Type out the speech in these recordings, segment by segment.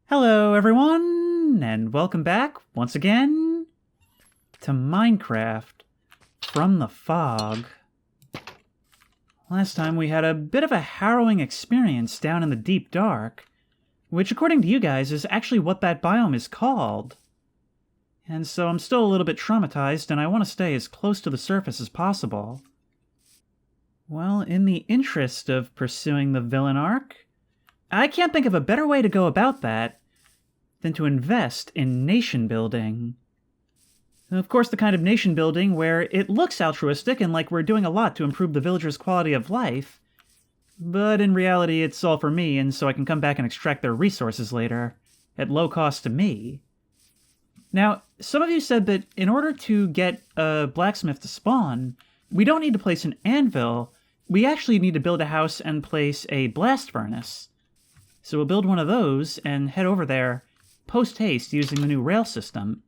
Hello everyone, and welcome back once again to Minecraft from the Fog. Last time we had a bit of a harrowing experience down in the deep dark, which according to you guys is actually what that biome is called. And so I'm still a little bit traumatized and I want to stay as close to the surface as possible. Well, in the interest of pursuing the villain arc, I can't think of a better way to go about that than to invest in nation building. Of course, the kind of nation building where it looks altruistic and like we're doing a lot to improve the villagers' quality of life, but in reality it's all for me and so I can come back and extract their resources later, at low cost to me. Now, some of you said that in order to get a blacksmith to spawn, we don't need to place an anvil, we actually need to build a house and place a blast furnace. So we'll build one of those and head over there post-haste using the new rail system.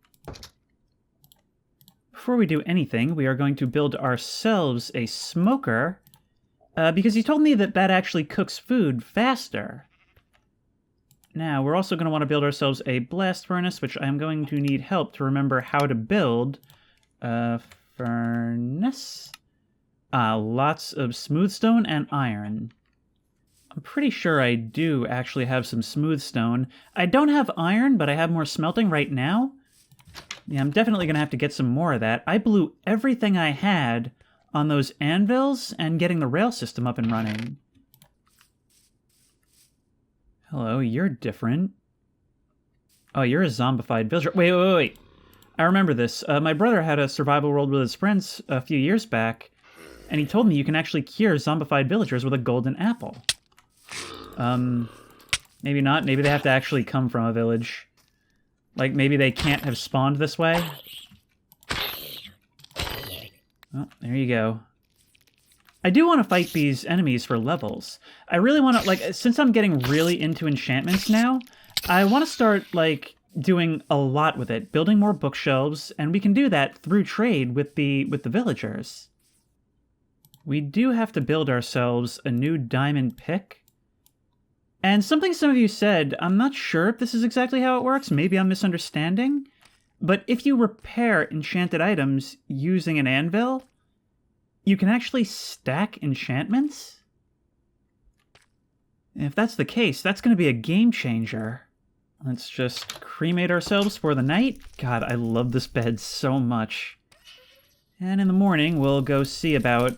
Before we do anything, we are going to build ourselves a smoker, because he told me that that actually cooks food faster. Now, we're also going to want to build ourselves a blast furnace, which I'm going to need help to remember how to build a furnace. Lots of smooth stone and iron. I'm pretty sure I do actually have some smooth stone. I don't have iron, but I have more smelting right now. Yeah, I'm definitely going to have to get some more of that. I blew everything I had on those anvils and getting the rail system up and running. Hello, you're different. Oh, you're a zombified villager. Wait. I remember this. My brother had a survival world with his friends a few years back, and he told me you can actually cure zombified villagers with a golden apple. Maybe not. Maybe they have to actually come from a village. Like, maybe they can't have spawned this way. Oh, there you go. I do want to fight these enemies for levels. I really want to, like, since I'm getting really into enchantments now, I want to start, like, doing a lot with it. Building more bookshelves, and we can do that through trade with the villagers. We do have to build ourselves a new diamond pick. And something some of you said, I'm not sure if this is exactly how it works, maybe I'm misunderstanding, but if you repair enchanted items using an anvil, you can actually stack enchantments? And if that's the case, that's going to be a game changer. Let's just cremate ourselves for the night. God, I love this bed so much. And in the morning, we'll go see about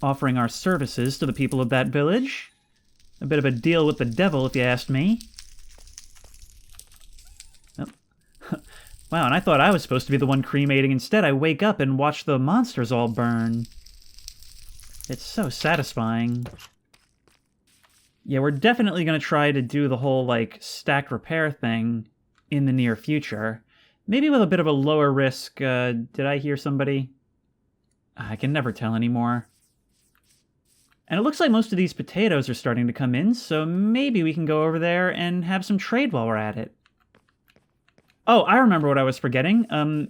offering our services to the people of that village. A bit of a deal with the devil, if you asked me. Oh. Wow, and I thought I was supposed to be the one cremating. Instead, I wake up and watch the monsters all burn. It's so satisfying. Yeah, we're definitely going to try to do the whole, like, stacked repair thing in the near future. Maybe with a bit of a lower risk. Did I hear somebody? I can never tell anymore. And it looks like most of these potatoes are starting to come in, so maybe we can go over there and have some trade while we're at it. Oh, I remember what I was forgetting.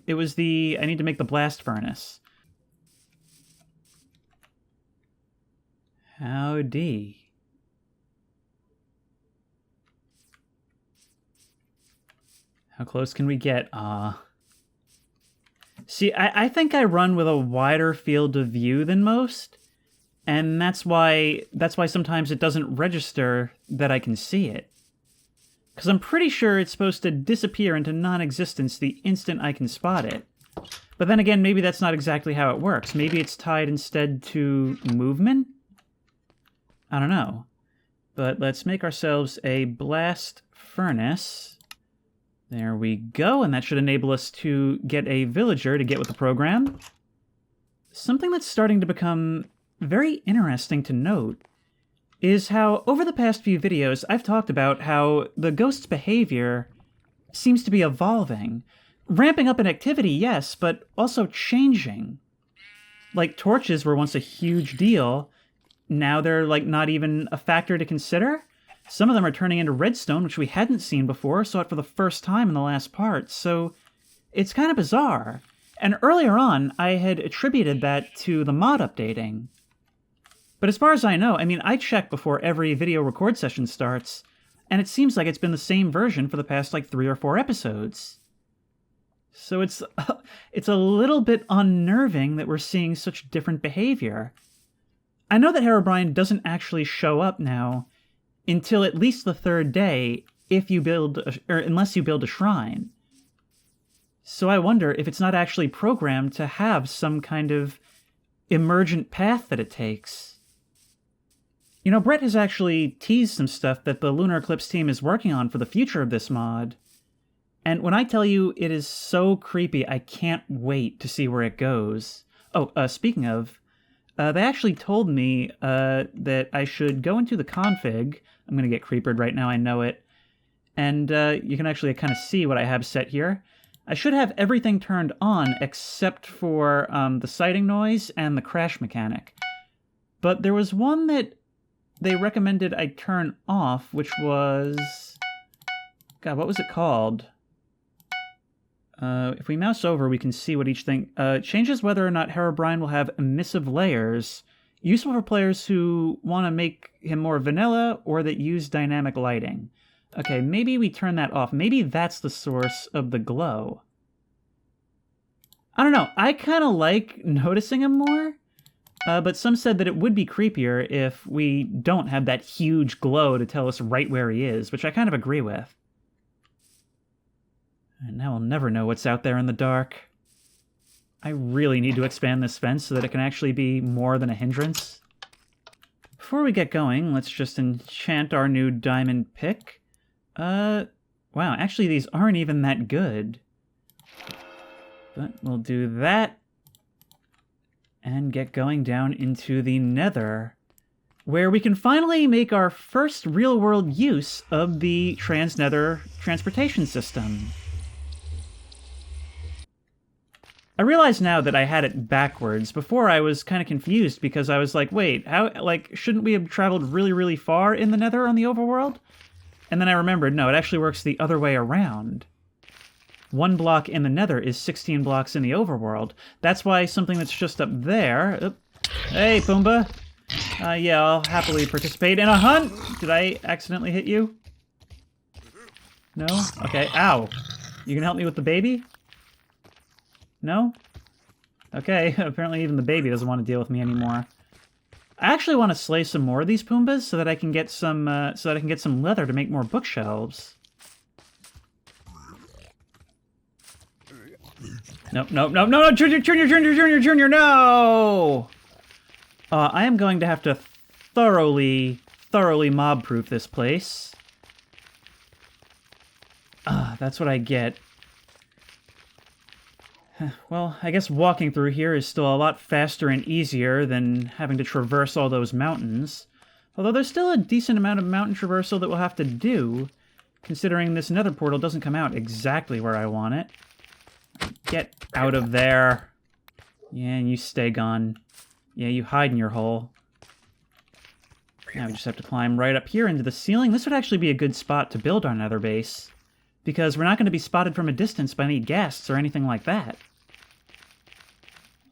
It was I need to make the blast furnace. Howdy. How close can we get? See, I think I run with a wider field of view than most. And that's why sometimes it doesn't register that I can see it. Because I'm pretty sure it's supposed to disappear into non-existence the instant I can spot it. But then again, maybe that's not exactly how it works. Maybe it's tied instead to movement? I don't know. But let's make ourselves a blast furnace. There we go, and that should enable us to get a villager to get with the program. Something that's starting to become very interesting to note is how, over the past few videos, I've talked about how the ghost's behavior seems to be evolving. Ramping up in activity, yes, but also changing. Like, torches were once a huge deal. Now they're, like, not even a factor to consider. Some of them are turning into redstone, which we hadn't seen before, saw it for the first time in the last part, so it's kind of bizarre. And earlier on, I had attributed that to the mod updating. But as far as I know, I mean, I check before every video record session starts. and it seems like it's been the same version for the past like 3 or 4 episodes. So it's a little bit unnerving that we're seeing such different behavior. I know that Herobrine doesn't actually show up now until at least the 3rd day if you build or unless you build a shrine. So I wonder if it's not actually programmed to have some kind of emergent path that it takes. You know, Brett has actually teased some stuff that the Lunar Eclipse team is working on for the future of this mod. And when I tell you it is so creepy, I can't wait to see where it goes. Oh, speaking of, they actually told me that I should go into the config. I'm going to get creepered right now, I know it. And you can actually kind of see what I have set here. I should have everything turned on except for the sighting noise and the crash mechanic. But there was one that they recommended I turn off, which was... God, what was it called? If we mouse over, we can see what each thing... changes whether or not Herobrine will have emissive layers, useful for players who want to make him more vanilla or that use dynamic lighting. Okay, maybe we turn that off. Maybe that's the source of the glow. I don't know. I kind of like noticing him more, but some said that it would be creepier if we don't have that huge glow to tell us right where he is, which I kind of agree with. And now we'll never know what's out there in the dark. I really need to expand this fence so that it can actually be more than a hindrance. Before we get going, let's just enchant our new diamond pick. Wow, actually these aren't even that good. But we'll do that. And get going down into the Nether, where we can finally make our first real-world use of the Trans-Nether transportation system. I realize now that I had it backwards. Before I was kind of confused because I was like, wait, how, like, shouldn't we have traveled really, really far in the Nether on the overworld? And then I remembered, no, it actually works the other way around. 1 block in the Nether is 16 blocks in the overworld. That's why something that's just up there... Oop. Hey, Pumbaa! Yeah, I'll happily participate in a hunt! Did I accidentally hit you? No? Okay, ow. You can help me with the baby? No? Okay, apparently even the baby doesn't want to deal with me anymore. I actually want to slay some more of these Pumbas so that I can get some leather to make more bookshelves. Nope, nope, nope, no, no, Junior, no! I am going to have to thoroughly mob-proof this place. That's what I get. Well, I guess walking through here is still a lot faster and easier than having to traverse all those mountains. Although there's still a decent amount of mountain traversal that we'll have to do, considering this nether portal doesn't come out exactly where I want it. Get out of there. Yeah, and you stay gone. Yeah, you hide in your hole. Now we just have to climb right up here into the ceiling. This would actually be a good spot to build our nether base, because we're not going to be spotted from a distance by any ghasts or anything like that.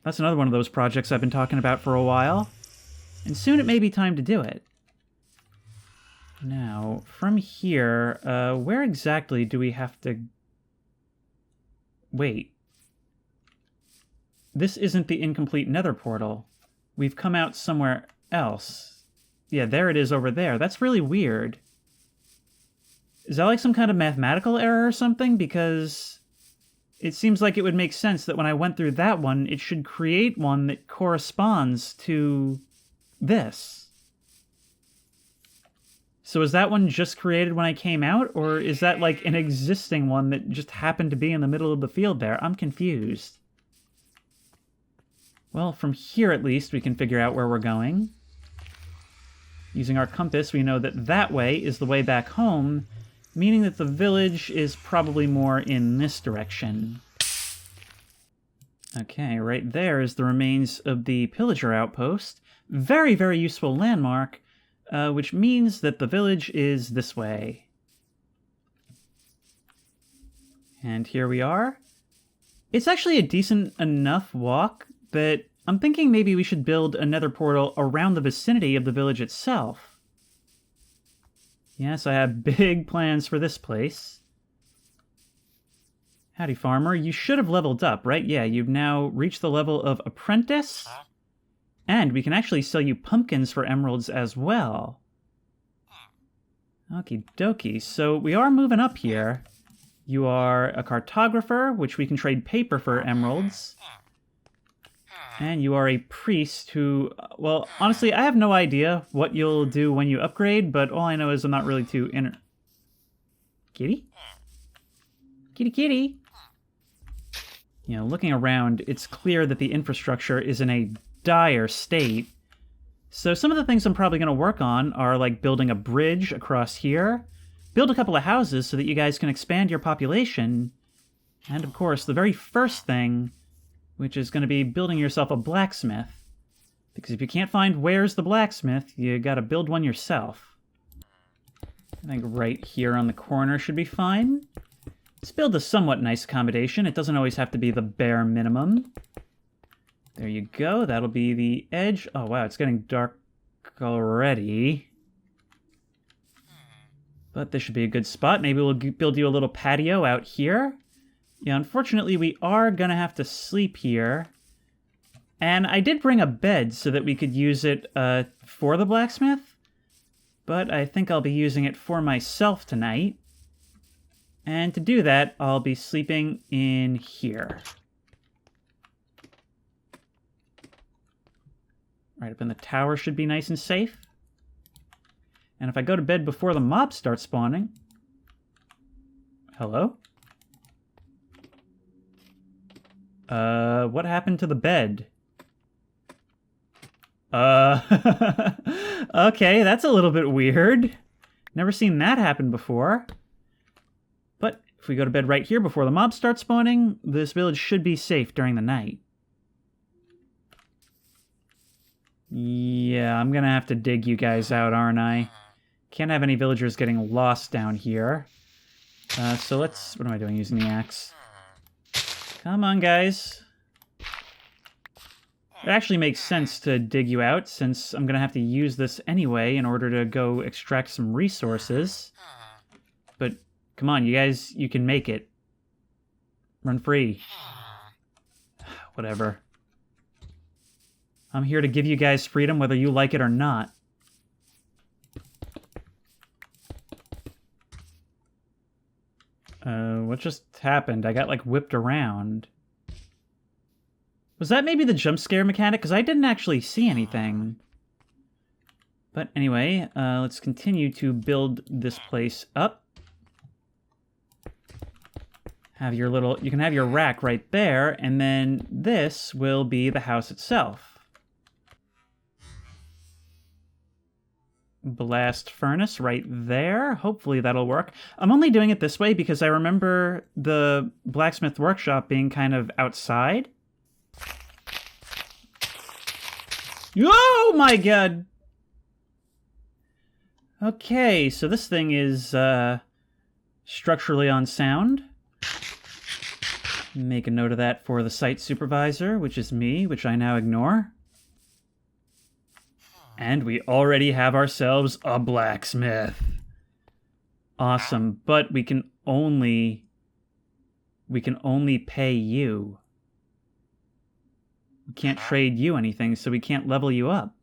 That's another one of those projects I've been talking about for a while, and soon it may be time to do it. Now, from here, where exactly do we have to... Wait. This isn't the incomplete nether portal. We've come out somewhere else. Yeah, there it is over there. That's really weird. Is that like some kind of mathematical error or something? Because it seems like it would make sense that when I went through that one, it should create one that corresponds to this. So is that one just created when I came out, or is that like an existing one that just happened to be in the middle of the field there? I'm confused. Well, from here at least, we can figure out where we're going. Using our compass, we know that that way is the way back home, meaning that the village is probably more in this direction. Okay, right there is the remains of the pillager outpost. Very, very useful landmark, which means that the village is this way. And here we are. It's actually a decent enough walk, but I'm thinking maybe we should build a nether portal around the vicinity of the village itself. Yes, I have big plans for this place. Howdy, farmer. You should have leveled up, right? Yeah, you've now reached the level of apprentice. And we can actually sell you pumpkins for emeralds as well. Okie dokie. So we are moving up here. You are a cartographer, which we can trade paper for emeralds. And you are a priest who, well, honestly, I have no idea what you'll do when you upgrade, but all I know is I'm not really too Kitty? Kitty, kitty! You know, looking around, it's clear that the infrastructure is in a dire state. So some of the things I'm probably going to work on are like building a bridge across here, build a couple of houses so that you guys can expand your population, and of course, the very first thing, which is going to be building yourself a blacksmith. Because if you can't find where's the blacksmith, you got to build one yourself. I think right here on the corner should be fine. Let's build a somewhat nice accommodation. It doesn't always have to be the bare minimum. There you go. That'll be the edge. Oh, wow. It's getting dark already. But this should be a good spot. Maybe we'll build you a little patio out here. Yeah, unfortunately, we are going to have to sleep here. And I did bring a bed so that we could use it for the blacksmith. But I think I'll be using it for myself tonight. And to do that, I'll be sleeping in here. Right up in the tower should be nice and safe. And if I go to bed before the mobs start spawning... Hello? What happened to the bed? Okay, that's a little bit weird. Never seen that happen before. But if we go to bed right here before the mobs start spawning, this village should be safe during the night. Yeah, I'm gonna have to dig you guys out, aren't I? Can't have any villagers getting lost down here. So let's... What am I doing using the axe? Come on, guys. It actually makes sense to dig you out, since I'm gonna have to use this anyway in order to go extract some resources. But, come on, you guys, you can make it. Run free. Whatever. I'm here to give you guys freedom, whether you like it or not. What just happened? I got, like, whipped around. Was that maybe the jump scare mechanic? Because I didn't actually see anything. But anyway, let's continue to build this place up. Have your little... You can have your rack right there, and then this will be the house itself. Blast furnace right there. Hopefully that'll work. I'm only doing it this way because I remember the blacksmith workshop being kind of outside. Oh my god! Okay, so this thing is structurally unsound. Make a note of that for the site supervisor, which is me, which I now ignore. And we already have ourselves a blacksmith. Awesome, but we can only pay you. We can't trade you anything, so we can't level you up.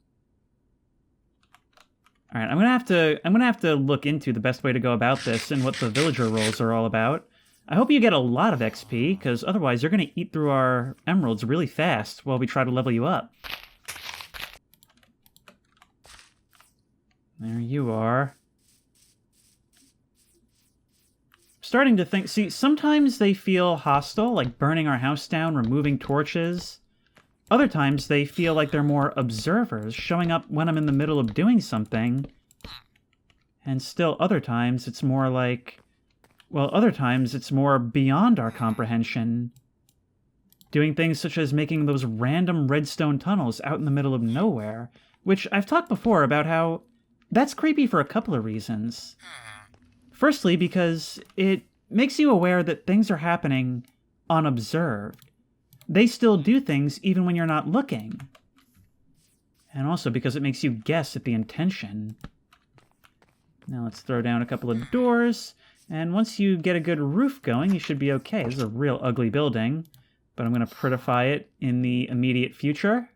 All right, I'm gonna have to look into the best way to go about this and what the villager roles are all about. I hope you get a lot of XP, because otherwise you're gonna eat through our emeralds really fast while we try to level you up. There you are. Starting to think, see, sometimes they feel hostile, like burning our house down, removing torches. Other times they feel like they're more observers, showing up when I'm in the middle of doing something. And still other times it's more like... Well, other times it's more beyond our comprehension. Doing things such as making those random redstone tunnels out in the middle of nowhere, which I've talked before about how that's creepy for a couple of reasons. Firstly, because it makes you aware that things are happening unobserved. They still do things even when you're not looking. And also because it makes you guess at the intention. Now let's throw down a couple of doors. And once you get a good roof going, you should be okay. This is a real ugly building, but I'm going to prettify it in the immediate future.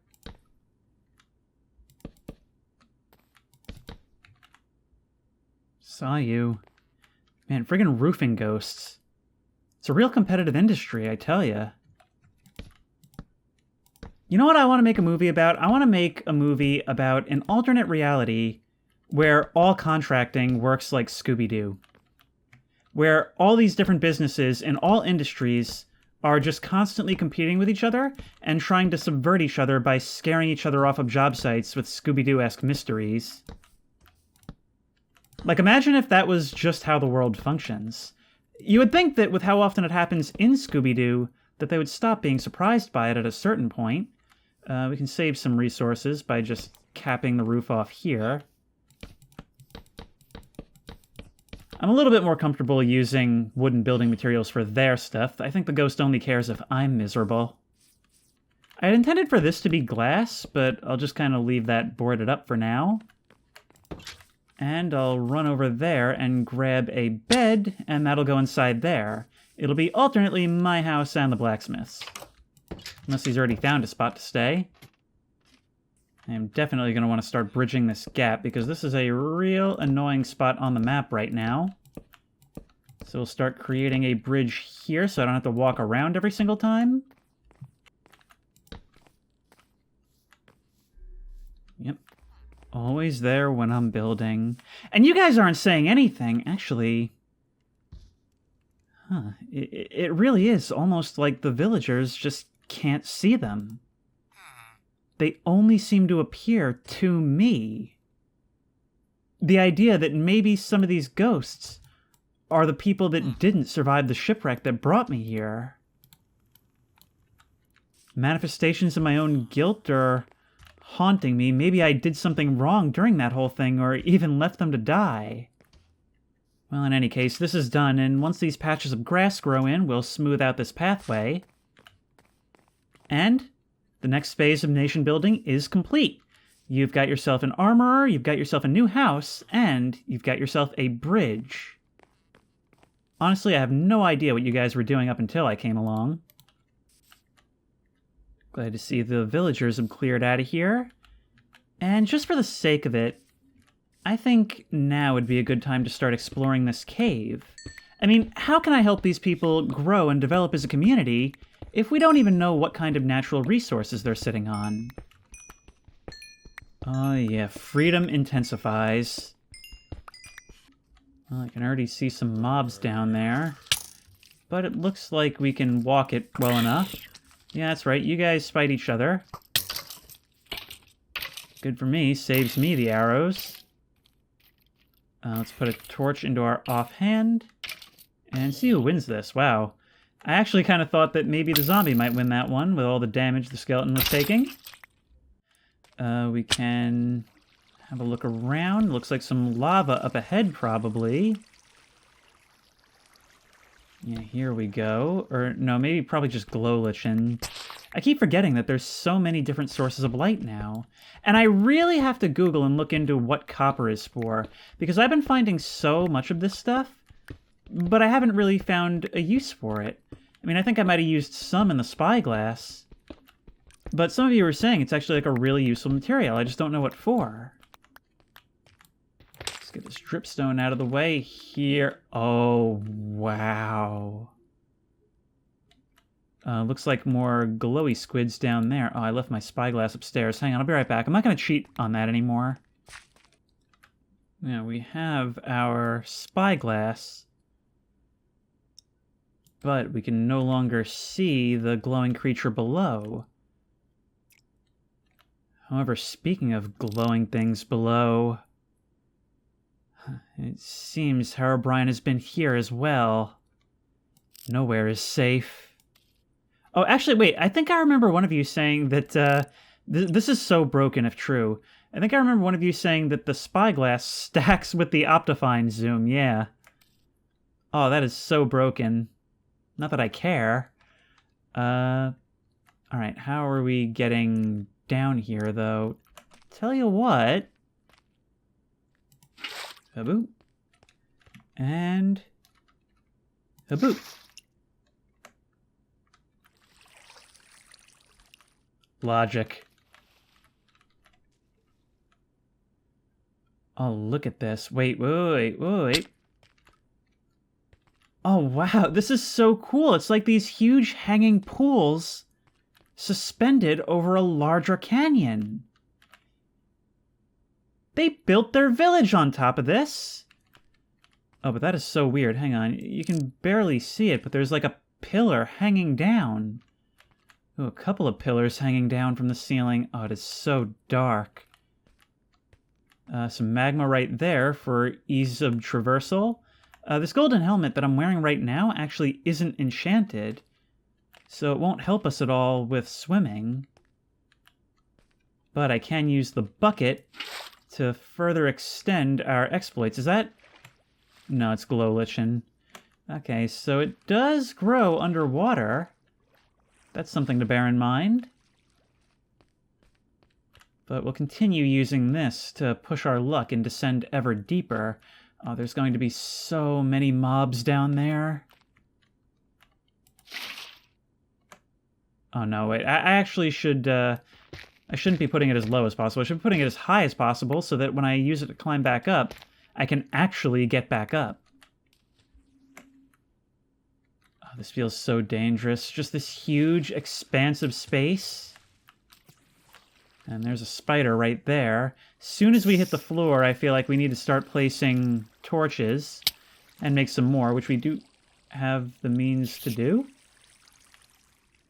Saw you. Man, friggin' roofing ghosts. It's a real competitive industry, I tell ya. You know what I want to make a movie about? I want to make a movie about an alternate reality where all contracting works like Scooby-Doo. Where all these different businesses in all industries are just constantly competing with each other and trying to subvert each other by scaring each other off of job sites with Scooby-Doo-esque mysteries. Like, imagine if that was just how the world functions. You would think that with how often it happens in Scooby-Doo, that they would stop being surprised by it at a certain point. We can save some resources by just capping the roof off here. I'm a little bit more comfortable using wooden building materials for their stuff. I think the ghost only cares if I'm miserable. I had intended for this to be glass, but I'll just kind of leave that boarded up for now. And I'll run over there and grab a bed, and that'll go inside there. It'll be alternately my house and the blacksmith's. Unless he's already found a spot to stay. I'm definitely going to want to start bridging this gap, because this is a real annoying spot on the map right now. So we'll start creating a bridge here, so I don't have to walk around every single time. Yep. Always there when I'm building. And you guys aren't saying anything, actually. Huh. It really is almost like the villagers just can't see them. They only seem to appear to me. The idea that maybe some of these ghosts are the people that didn't survive the shipwreck that brought me here. Manifestations of my own guilt are haunting me. Maybe I did something wrong during that whole thing, or even left them to die. Well, in any case, this is done, and once these patches of grass grow in, we'll smooth out this pathway. And the next phase of nation building is complete. You've got yourself an armorer, you've got yourself a new house, and you've got yourself a bridge. Honestly, I have no idea what you guys were doing up until I came along. Glad to see the villagers have cleared out of here. And just for the sake of it, I think now would be a good time to start exploring this cave. I mean, how can I help these people grow and develop as a community if we don't even know what kind of natural resources they're sitting on? Oh yeah, freedom intensifies. Well, I can already see some mobs down there. But it looks like we can walk it well enough. Yeah, that's right, you guys fight each other. Good for me, saves me the arrows. Let's put a torch into our offhand. And see who wins this, wow. I actually kind of thought that maybe the zombie might win that one with all the damage the skeleton was taking. We can have a look around. Looks like some lava up ahead, probably. Yeah, here we go. Or, no, maybe probably just glow lichen. I keep forgetting that there's so many different sources of light now. And I really have to Google and look into what copper is for, because I've been finding so much of this stuff, but I haven't really found a use for it. I mean, I think I might have used some in the spyglass, but some of you were saying it's actually like a really useful material. I just don't know what for. Let's get this dripstone out of the way here. Oh, wow. Looks like more glowy squids down there. Oh, I left my spyglass upstairs. Hang on, I'll be right back. I'm not going to cheat on that anymore. Now, we have our spyglass, but we can no longer see the glowing creature below. However, speaking of glowing things below, it seems Herobrine has been here as well. Nowhere is safe. Oh, actually, wait, I think I remember one of you saying that, this is so broken if true. I think I remember one of you saying that the spyglass stacks with the Optifine zoom, yeah. Oh, that is so broken. Not that I care. Alright, how are we getting down here, though? Tell you what. Boop. And a boot. Logic. Oh, look at this. Wait. Oh, wow. This is so cool. It's like these huge hanging pools suspended over a larger canyon. They built their village on top of this. Oh, but that is so weird. Hang on. You can barely see it, but there's like a pillar hanging down. Ooh, a couple of pillars hanging down from the ceiling. Oh, it is so dark. Some magma right there for ease of traversal. This golden helmet that I'm wearing right now actually isn't enchanted, so it won't help us at all with swimming. But I can use the bucket to further extend our exploits. Is that... No, it's glow lichen. Okay, so it does grow underwater. That's something to bear in mind. But we'll continue using this to push our luck and descend ever deeper. Oh, there's going to be so many mobs down there. Oh, no, wait. I actually should... I shouldn't be putting it as low as possible. I should be putting it as high as possible so that when I use it to climb back up, I can actually get back up. Oh, this feels so dangerous. Just this huge, expansive space. And there's a spider right there. As soon as we hit the floor, I feel like we need to start placing torches and make some more, which we do have the means to do.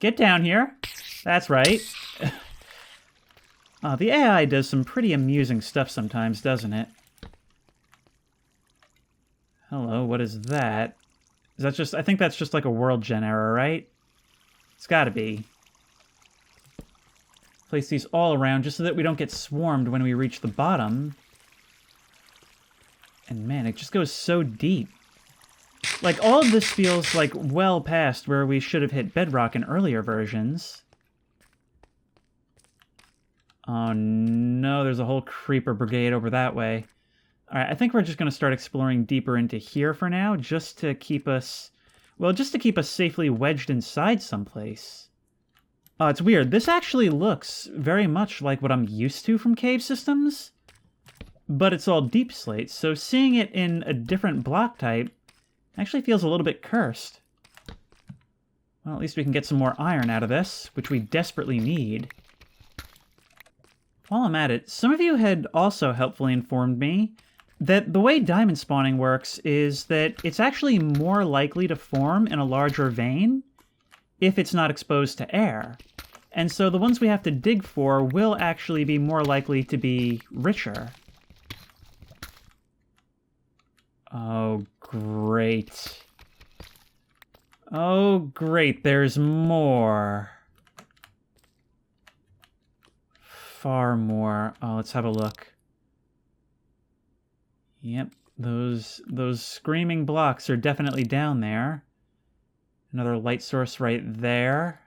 Get down here. That's right. The AI does some pretty amusing stuff sometimes, doesn't it? Hello, what is that? Is that just... I think that's just like a world gen error, right? It's gotta be. Place these all around just so that we don't get swarmed when we reach the bottom. And man, it just goes so deep. Like, all of this feels like well past where we should have hit bedrock in earlier versions. Oh no, there's a whole creeper brigade over that way. Alright, I think we're just going to start exploring deeper into here for now, just to keep us... Well, just to keep us safely wedged inside someplace. Oh, it's weird. This actually looks very much like what I'm used to from cave systems. But it's all deep slate, so seeing it in a different block type actually feels a little bit cursed. Well, at least we can get some more iron out of this, which we desperately need. While I'm at it, some of you had also helpfully informed me that the way diamond spawning works is that it's actually more likely to form in a larger vein if it's not exposed to air. And so the ones we have to dig for will actually be more likely to be richer. Oh, great. Oh, great, there's more. Far more. Oh, let's have a look. Yep, those screaming blocks are definitely down there. Another light source right there.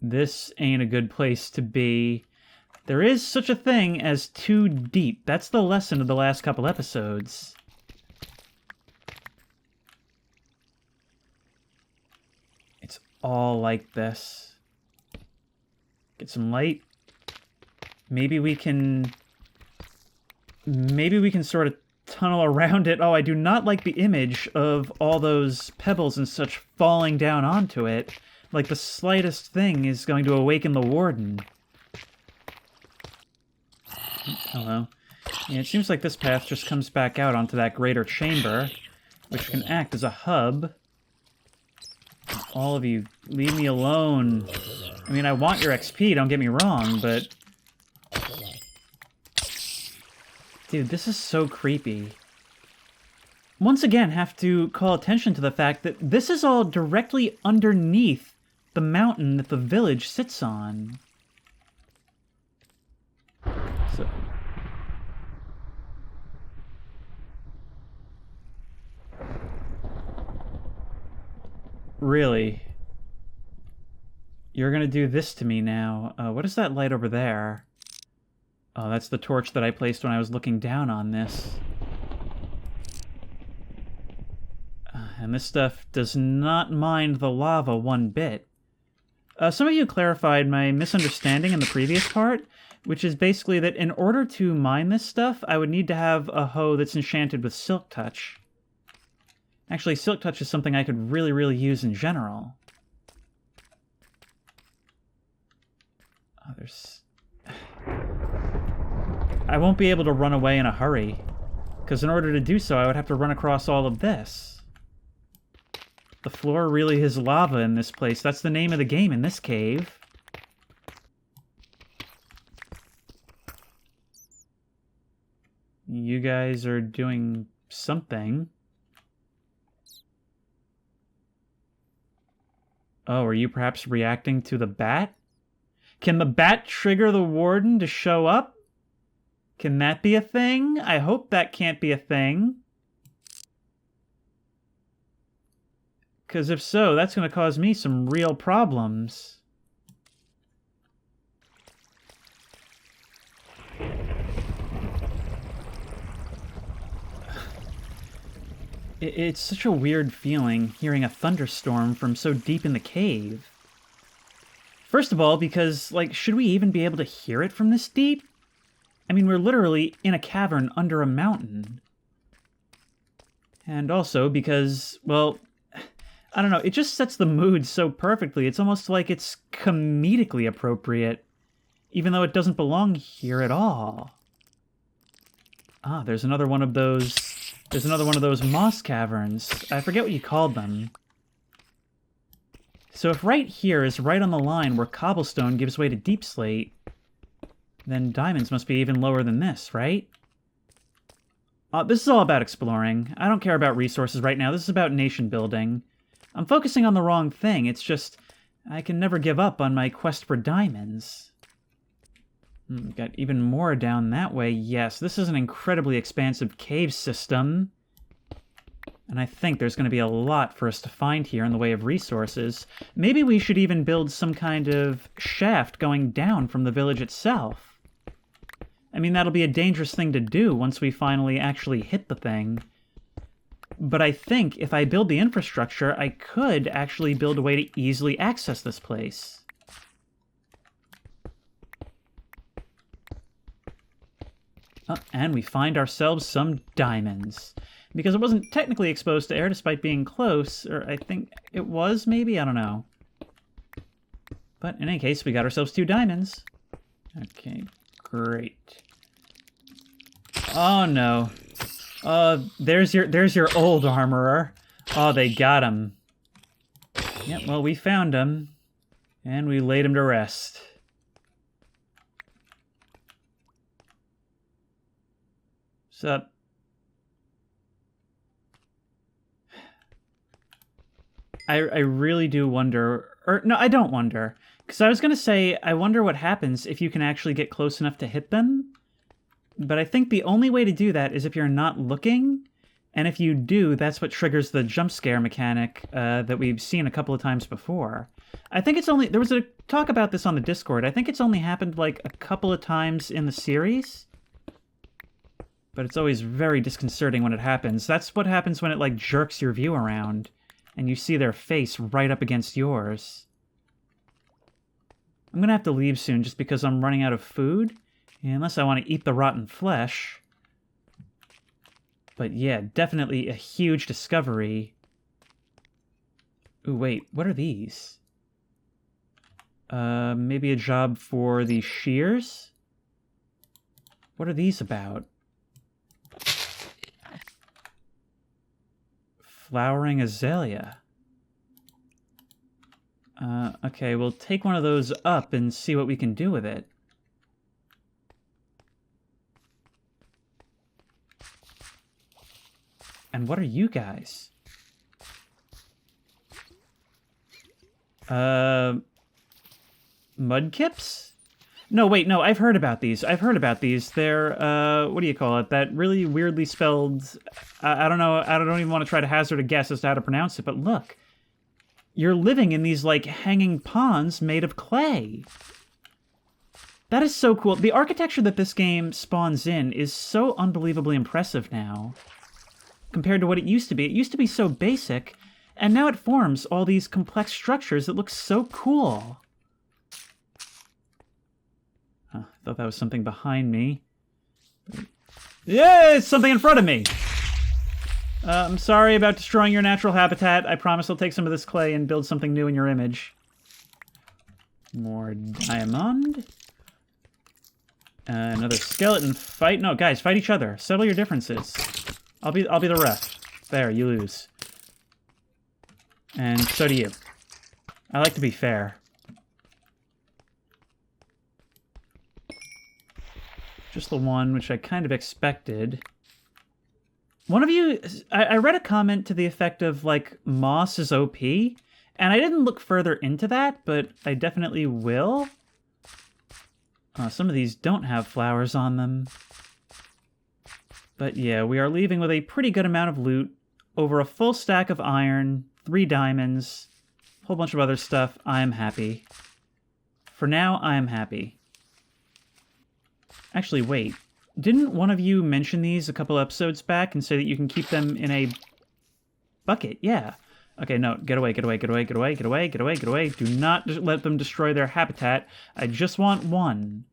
This ain't a good place to be. There is such a thing as too deep. That's the lesson of the last couple episodes. It's all like this. Get some light. Maybe we can sort of tunnel around it. Oh, I do not like the image of all those pebbles and such falling down onto it. Like the slightest thing is going to awaken the warden. Hello. Yeah, it seems like this path just comes back out onto that greater chamber, which can act as a hub. All of you, leave me alone. I mean, I want your XP, don't get me wrong, but... Dude, this is so creepy. Once again, have to call attention to the fact that this is all directly underneath the mountain that the village sits on. So... Really? You're gonna do this to me now. What is that light over there? Oh, that's the torch that I placed when I was looking down on this. And this stuff does not mind the lava one bit. Some of you clarified my misunderstanding in the previous part, which is basically that in order to mine this stuff, I would need to have a hoe that's enchanted with Silk Touch. Actually, Silk Touch is something I could really, really use in general. Oh, there's... I won't be able to run away in a hurry, because in order to do so, I would have to run across all of this. The floor really is lava in this place. That's the name of the game in this cave. You guys are doing something. Oh, are you perhaps reacting to the bat? Can the bat trigger the warden to show up? Can that be a thing? I hope that can't be a thing. Because if so, that's going to cause me some real problems. It's such a weird feeling hearing a thunderstorm from so deep in the cave. First of all, because, like, should we even be able to hear it from this deep? I mean, we're literally in a cavern under a mountain. And also because, well, I don't know, it just sets the mood so perfectly. It's almost like it's comedically appropriate, even though it doesn't belong here at all. Ah, there's another one of those... There's another one of those moss caverns. I forget what you called them. So if right here is right on the line where cobblestone gives way to deep slate, then diamonds must be even lower than this, right? This is all about exploring. I don't care about resources right now. This is about nation building. I'm focusing on the wrong thing. It's just, I can never give up on my quest for diamonds. Got even more down that way. Yes, this is an incredibly expansive cave system. And I think there's going to be a lot for us to find here in the way of resources. Maybe we should even build some kind of shaft going down from the village itself. I mean, that'll be a dangerous thing to do once we finally actually hit the thing. But I think if I build the infrastructure, I could actually build a way to easily access this place. Oh, and we find ourselves some diamonds. Because it wasn't technically exposed to air despite being close, or I think it was, maybe? I don't know. But in any case, we got ourselves 2 diamonds. Okay, great. Oh no. There's your old armorer. Oh, they got him. Yep, well, we found him. And we laid him to rest. What's up? I really do wonder... Or, no, I don't wonder. Because I was going to say, I wonder what happens if you can actually get close enough to hit them. But I think the only way to do that is if you're not looking. And if you do, that's what triggers the jump scare mechanic that we've seen a couple of times before. I think it's only... There was a talk about this on the Discord. I think it's only happened like a couple of times in the series. But it's always very disconcerting when it happens. That's what happens when it like jerks your view around. And you see their face right up against yours. I'm gonna have to leave soon just because I'm running out of food. Unless I want to eat the rotten flesh. But yeah, definitely a huge discovery. Ooh, wait, what are these? Maybe a job for the shears? What are these about? Flowering azalea. Okay, we'll take one of those up and see what we can do with it. And what are you guys? Mudkips? No, wait, no, I've heard about these. They're, what do you call it? That really weirdly spelled... I don't know, I don't even want to try to hazard a guess as to how to pronounce it, but look. You're living in these, like, hanging ponds made of clay. That is so cool. The architecture that this game spawns in is so unbelievably impressive now. compared to what it used to be. It used to be so basic, and now it forms all these complex structures that look so cool. Huh, I thought that was something behind me. Yeah, it's something in front of me! I'm sorry about destroying your natural habitat. I promise I'll take some of this clay and build something new in your image. More diamond. Another skeleton fight. No, guys, fight each other. Settle your differences. I'll be the ref. There, you lose. And so do you. I like to be fair. Just the one, which I kind of expected. One of you... I read a comment to the effect of, like, moss is OP, and I didn't look further into that, but I definitely will. Some of these don't have flowers on them. But yeah, we are leaving with a pretty good amount of loot, over a full stack of iron, 3 diamonds, a whole bunch of other stuff. I am happy. For now, I am happy. Actually, wait. Didn't one of you mention these a couple episodes back and say that you can keep them in a bucket? Yeah. Okay, no, get away, get away, get away, get away, get away, get away, get away. Do not let them destroy their habitat. I just want one.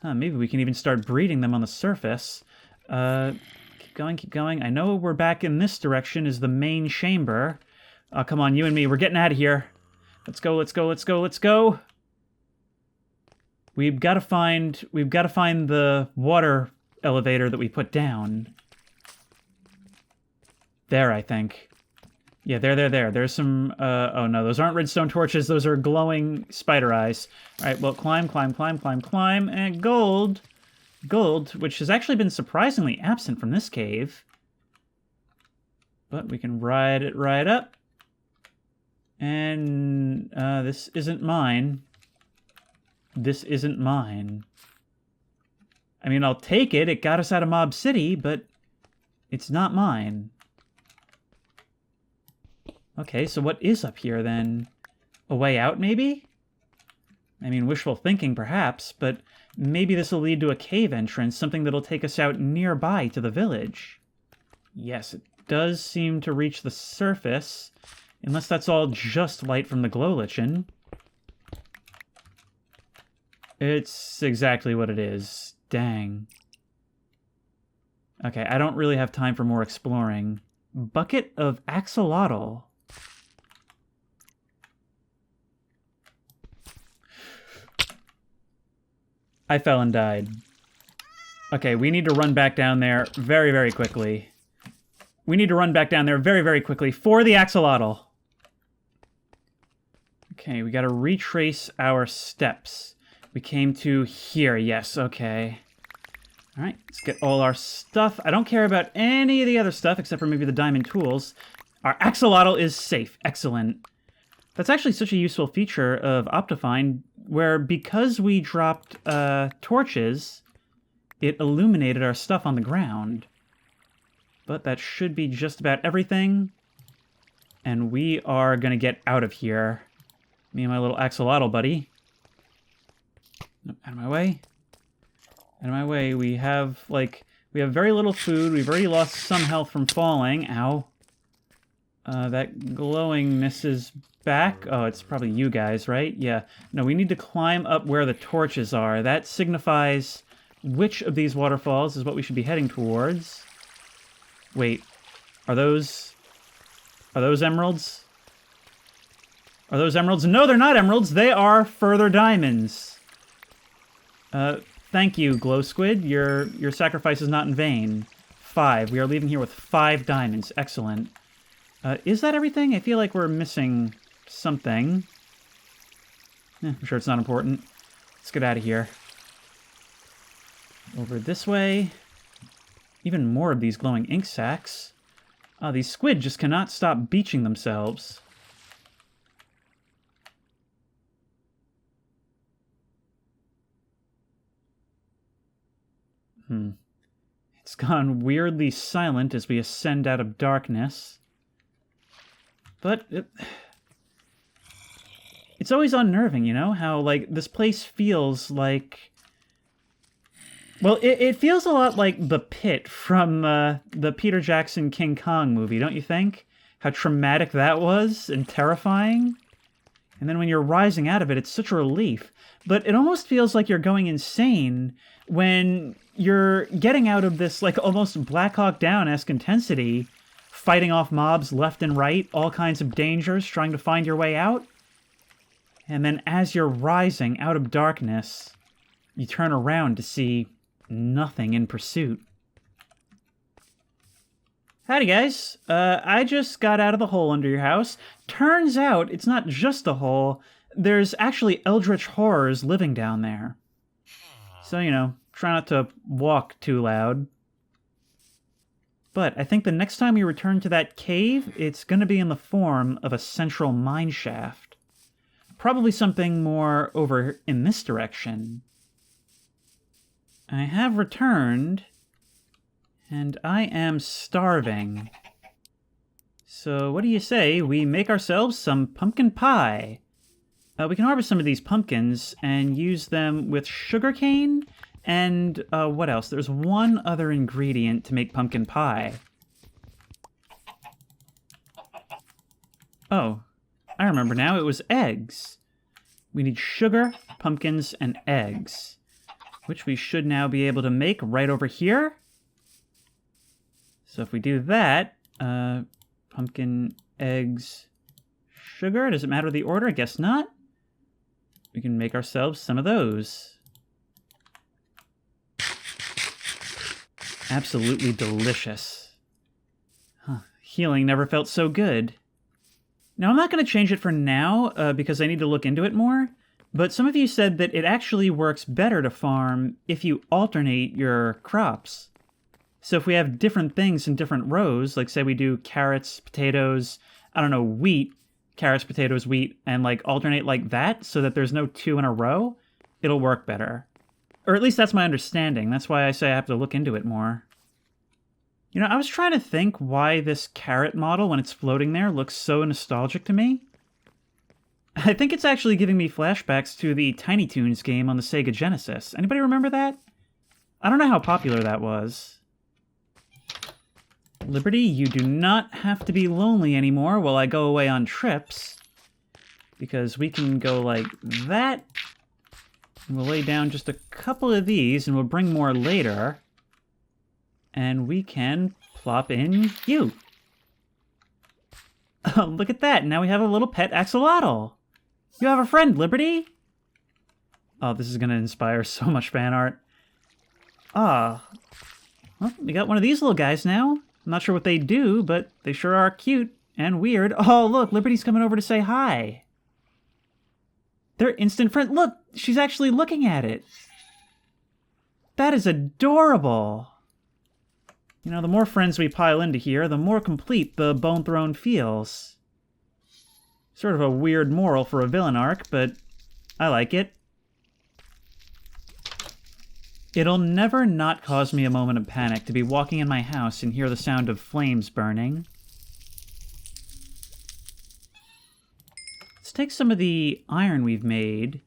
Maybe we can even start breeding them on the surface. Keep going, keep going. I know we're back in this direction is the main chamber. Come on, you and me, we're getting out of here. Let's go, let's go, let's go, let's go. We've got to find the water elevator that we put down. There, I think. Yeah, there. There's some, oh no, those aren't redstone torches. Those are glowing spider eyes. All right, well, climb, and gold. Gold, which has actually been surprisingly absent from this cave. But we can ride it right up. And, this isn't mine. This isn't mine. I mean, I'll take it. It got us out of Mob City, but it's not mine. Okay, so what is up here, then? A way out, maybe? I mean, wishful thinking, perhaps, but maybe this will lead to a cave entrance, something that'll take us out nearby to the village. Yes, it does seem to reach the surface, unless that's all just light from the glow lichen. It's exactly what it is. Dang. Okay, I don't really have time for more exploring. Bucket of axolotl. I fell and died. Okay, we need to run back down there very, very quickly. We need to run back down there very, very quickly for the axolotl. Okay, we gotta retrace our steps. We came to here, yes, okay. Alright, let's get all our stuff. I don't care about any of the other stuff, except for maybe the diamond tools. Our axolotl is safe. Excellent. That's actually such a useful feature of Optifine, where because we dropped torches, it illuminated our stuff on the ground. But that should be just about everything. And we are going to get out of here. Me and my little axolotl buddy. Out of my way. Out of my way. We have very little food. We've already lost some health from falling. Ow. That glowingness is back. Oh, it's probably you guys, right? Yeah. No, we need to climb up where the torches are. That signifies which of these waterfalls is what we should be heading towards. Wait. Are those emeralds? Are those emeralds? No, they're not emeralds. They are further diamonds. Thank you, Glow Squid. Your sacrifice is not in vain. 5. We are leaving here with 5 diamonds. Excellent. Is that everything? I feel like we're missing something. I'm sure it's not important. Let's get out of here. Over this way. Even more of these glowing ink sacs. These squid just cannot stop beaching themselves. It's gone weirdly silent as we ascend out of darkness. But it's always unnerving, you know? How, like, this place feels like Well, it feels a lot like the pit from the Peter Jackson King Kong movie, don't you think? How traumatic that was and terrifying. And then when you're rising out of it, it's such a relief. But it almost feels like you're going insane when you're getting out of this, like, almost Black Hawk Down-esque intensity, fighting off mobs left and right, all kinds of dangers, trying to find your way out. And then as you're rising out of darkness, you turn around to see nothing in pursuit. Howdy, guys. I just got out of the hole under your house. Turns out it's not just a hole. There's actually eldritch horrors living down there. So, you know, try not to walk too loud. But I think the next time we return to that cave, it's going to be in the form of a central mine shaft. Probably something more over in this direction. I have returned, and I am starving. So what do you say we make ourselves some pumpkin pie? We can harvest some of these pumpkins and use them with sugarcane and what else? There's one other ingredient to make pumpkin pie. Oh, I remember now. It was eggs. We need sugar, pumpkins, and eggs, which we should now be able to make right over here. So if we do that, pumpkin, eggs, sugar, does it matter the order? I guess not. We can make ourselves some of those. Absolutely delicious. Huh. Healing never felt so good. Now, I'm not going to change it for now, because I need to look into it more, but some of you said that it actually works better to farm if you alternate your crops. So if we have different things in different rows, like say we do carrots, potatoes, I don't know, wheat, carrots, potatoes, wheat, and like alternate like that so that there's no two in a row, it'll work better. Or at least that's my understanding. That's why I say I have to look into it more. You know, I was trying to think why this carrot model, when it's floating there, looks so nostalgic to me. I think it's actually giving me flashbacks to the Tiny Toons game on the Sega Genesis. Anybody remember that? I don't know how popular that was. Liberty, you do not have to be lonely anymore while I go away on trips. Because we can go like that. We'll lay down just a couple of these, and we'll bring more later. And we can plop in you. Oh, look at that. Now we have a little pet axolotl. You have a friend, Liberty. Oh, this is going to inspire so much fan art. Ah. Well, we got one of these little guys now. I'm not sure what they do, but they sure are cute and weird. Oh, look, Liberty's coming over to say hi. They're instant friend. Look, she's actually looking at it. That is adorable. You know, the more friends we pile into here, the more complete the Bone Throne feels. Sort of a weird moral for a villain arc, but I like it. It'll never not cause me a moment of panic to be walking in my house and hear the sound of flames burning. Let's take some of the iron we've made,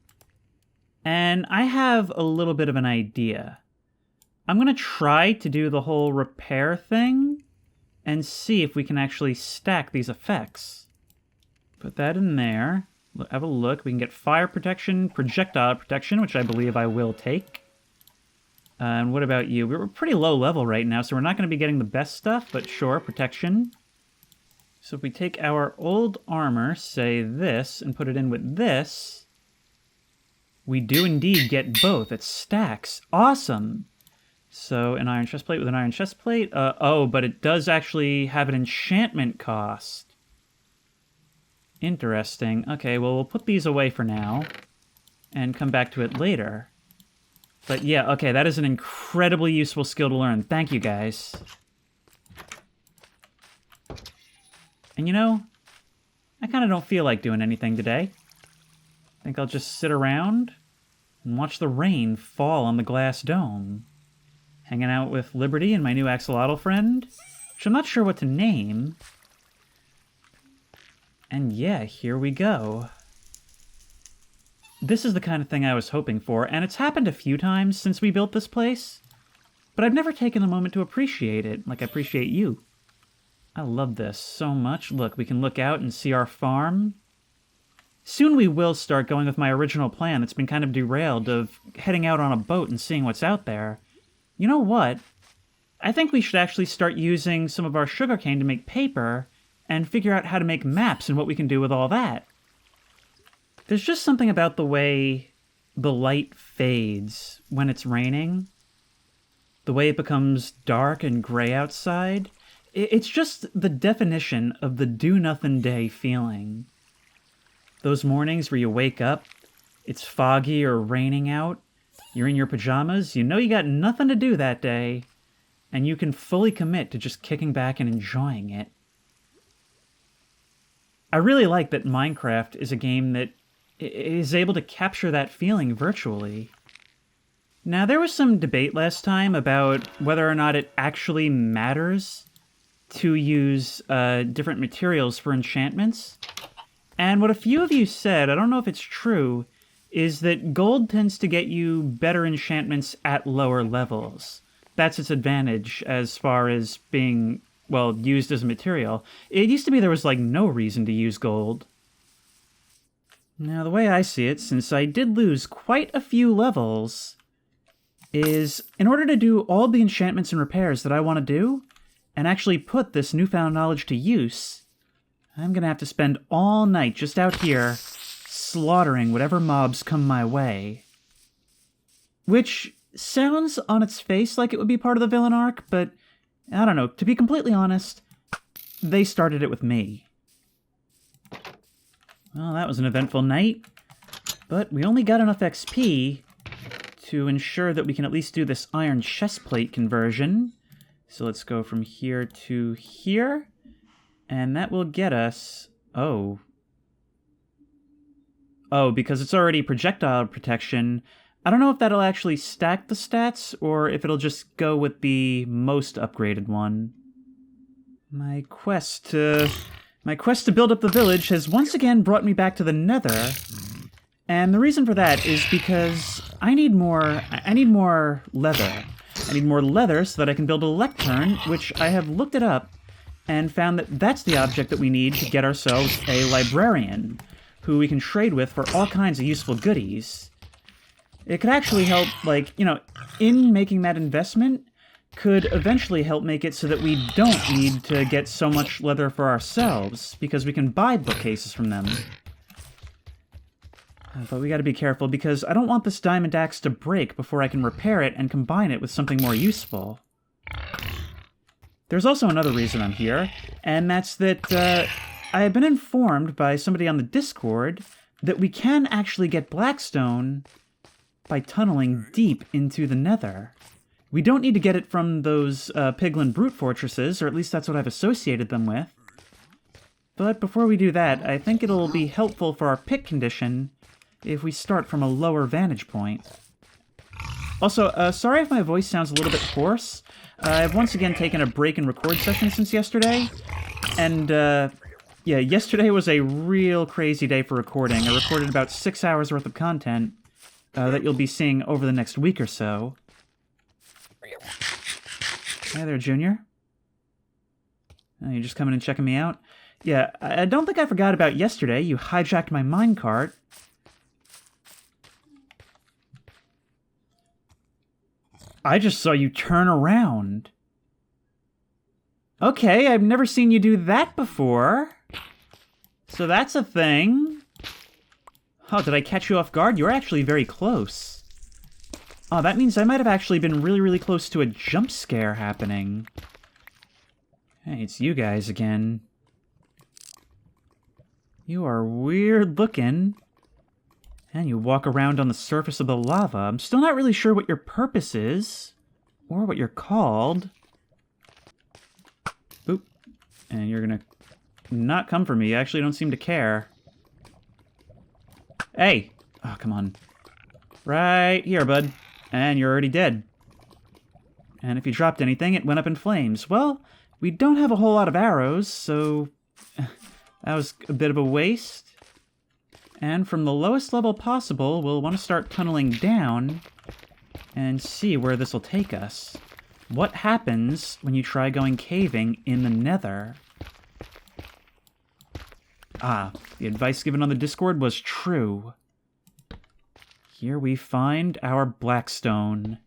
and I have a little bit of an idea. I'm going to try to do the whole repair thing and see if we can actually stack these effects. Put that in there. Have a look. We can get fire protection, projectile protection, which I believe I will take. And what about you? We're pretty low level right now, so we're not going to be getting the best stuff, but sure, protection. So if we take our old armor, say this, and put it in with this, we do indeed get both. It stacks. Awesome! So an iron chestplate with an iron chestplate. Oh, but it does actually have an enchantment cost. Interesting. Okay, well, we'll put these away for now and come back to it later. But yeah, okay, that is an incredibly useful skill to learn. Thank you, guys. And you know, I kind of don't feel like doing anything today. I think I'll just sit around and watch the rain fall on the glass dome. Hanging out with Liberty and my new axolotl friend, which I'm not sure what to name. And yeah, here we go. This is the kind of thing I was hoping for, and it's happened a few times since we built this place. but I've never taken a moment to appreciate it like I appreciate you. I love this so much. Look, we can look out and see our farm. Soon we will start going with my original plan that's been kind of derailed of heading out on a boat and seeing what's out there. You know what? I think we should actually start using some of our sugarcane to make paper and figure out how to make maps and what we can do with all that. There's just something about the way the light fades when it's raining. The way it becomes dark and gray outside. It's just the definition of the do-nothing day feeling. Those mornings where you wake up, it's foggy or raining out, you're in your pajamas, you know you got nothing to do that day, and you can fully commit to just kicking back and enjoying it. I really like that Minecraft is a game that is able to capture that feeling virtually. Now, there was some debate last time about whether or not it actually matters to use different materials for enchantments. And what a few of you said, I don't know if it's true, is that gold tends to get you better enchantments at lower levels. That's its advantage as far as being, well, used as a material. It used to be there was, like, no reason to use gold. Now, the way I see it, since I did lose quite a few levels, is in order to do all the enchantments and repairs that I want to do, and actually put this newfound knowledge to use, I'm going to have to spend all night just out here slaughtering whatever mobs come my way. Which sounds on its face like it would be part of the villain arc, but I don't know. To be completely honest, they started it with me. Well, that was an eventful night, but we only got enough XP to ensure that we can at least do this iron chestplate conversion. So let's go from here to here, and that will get us... Oh, because it's already projectile protection, I don't know if that'll actually stack the stats, or if it'll just go with the most upgraded one. My quest to build up the village has once again brought me back to the Nether, and the reason for that is because I need more leather. I need more leather so that I can build a lectern, which I have looked it up and found that that's the object that we need to get ourselves a librarian, who we can trade with for all kinds of useful goodies. It could actually help, like, you know, in making that investment, could eventually help make it so that we don't need to get so much leather for ourselves, because we can buy bookcases from them. But we gotta be careful, because I don't want this diamond axe to break before I can repair it and combine it with something more useful. There's also another reason I'm here, and that's that I have been informed by somebody on the Discord that we can actually get Blackstone by tunneling deep into the Nether. We don't need to get it from those Piglin brute fortresses, or at least that's what I've associated them with. But before we do that, I think it'll be helpful for our pick condition if we start from a lower vantage point. Also, sorry if my voice sounds a little bit hoarse. I've once again taken a break in record session since yesterday, and yeah, yesterday was a real crazy day for recording. I recorded about 6 hours worth of content that you'll be seeing over the next week or so. Hi there, Junior. You just coming and checking me out? Yeah, I don't think I forgot about yesterday. You hijacked my minecart. I just saw you turn around. Okay, I've never seen you do that before. So that's a thing. Oh, did I catch you off guard? You're actually very close. Oh, that means I might have actually been really, really close to a jump scare happening. Hey, it's you guys again. You are weird looking. And you walk around on the surface of the lava. I'm still not really sure what your purpose is, or what you're called. Boop. And you're gonna not come for me. You actually don't seem to care. Hey! Oh, come on. Right here, bud. And you're already dead. And if you dropped anything, it went up in flames. Well, we don't have a whole lot of arrows, so that was a bit of a waste. And from the lowest level possible, we'll want to start tunneling down and see where this will take us. What happens when you try going caving in the Nether? Ah, the advice given on the Discord was true. Here we find our Blackstone.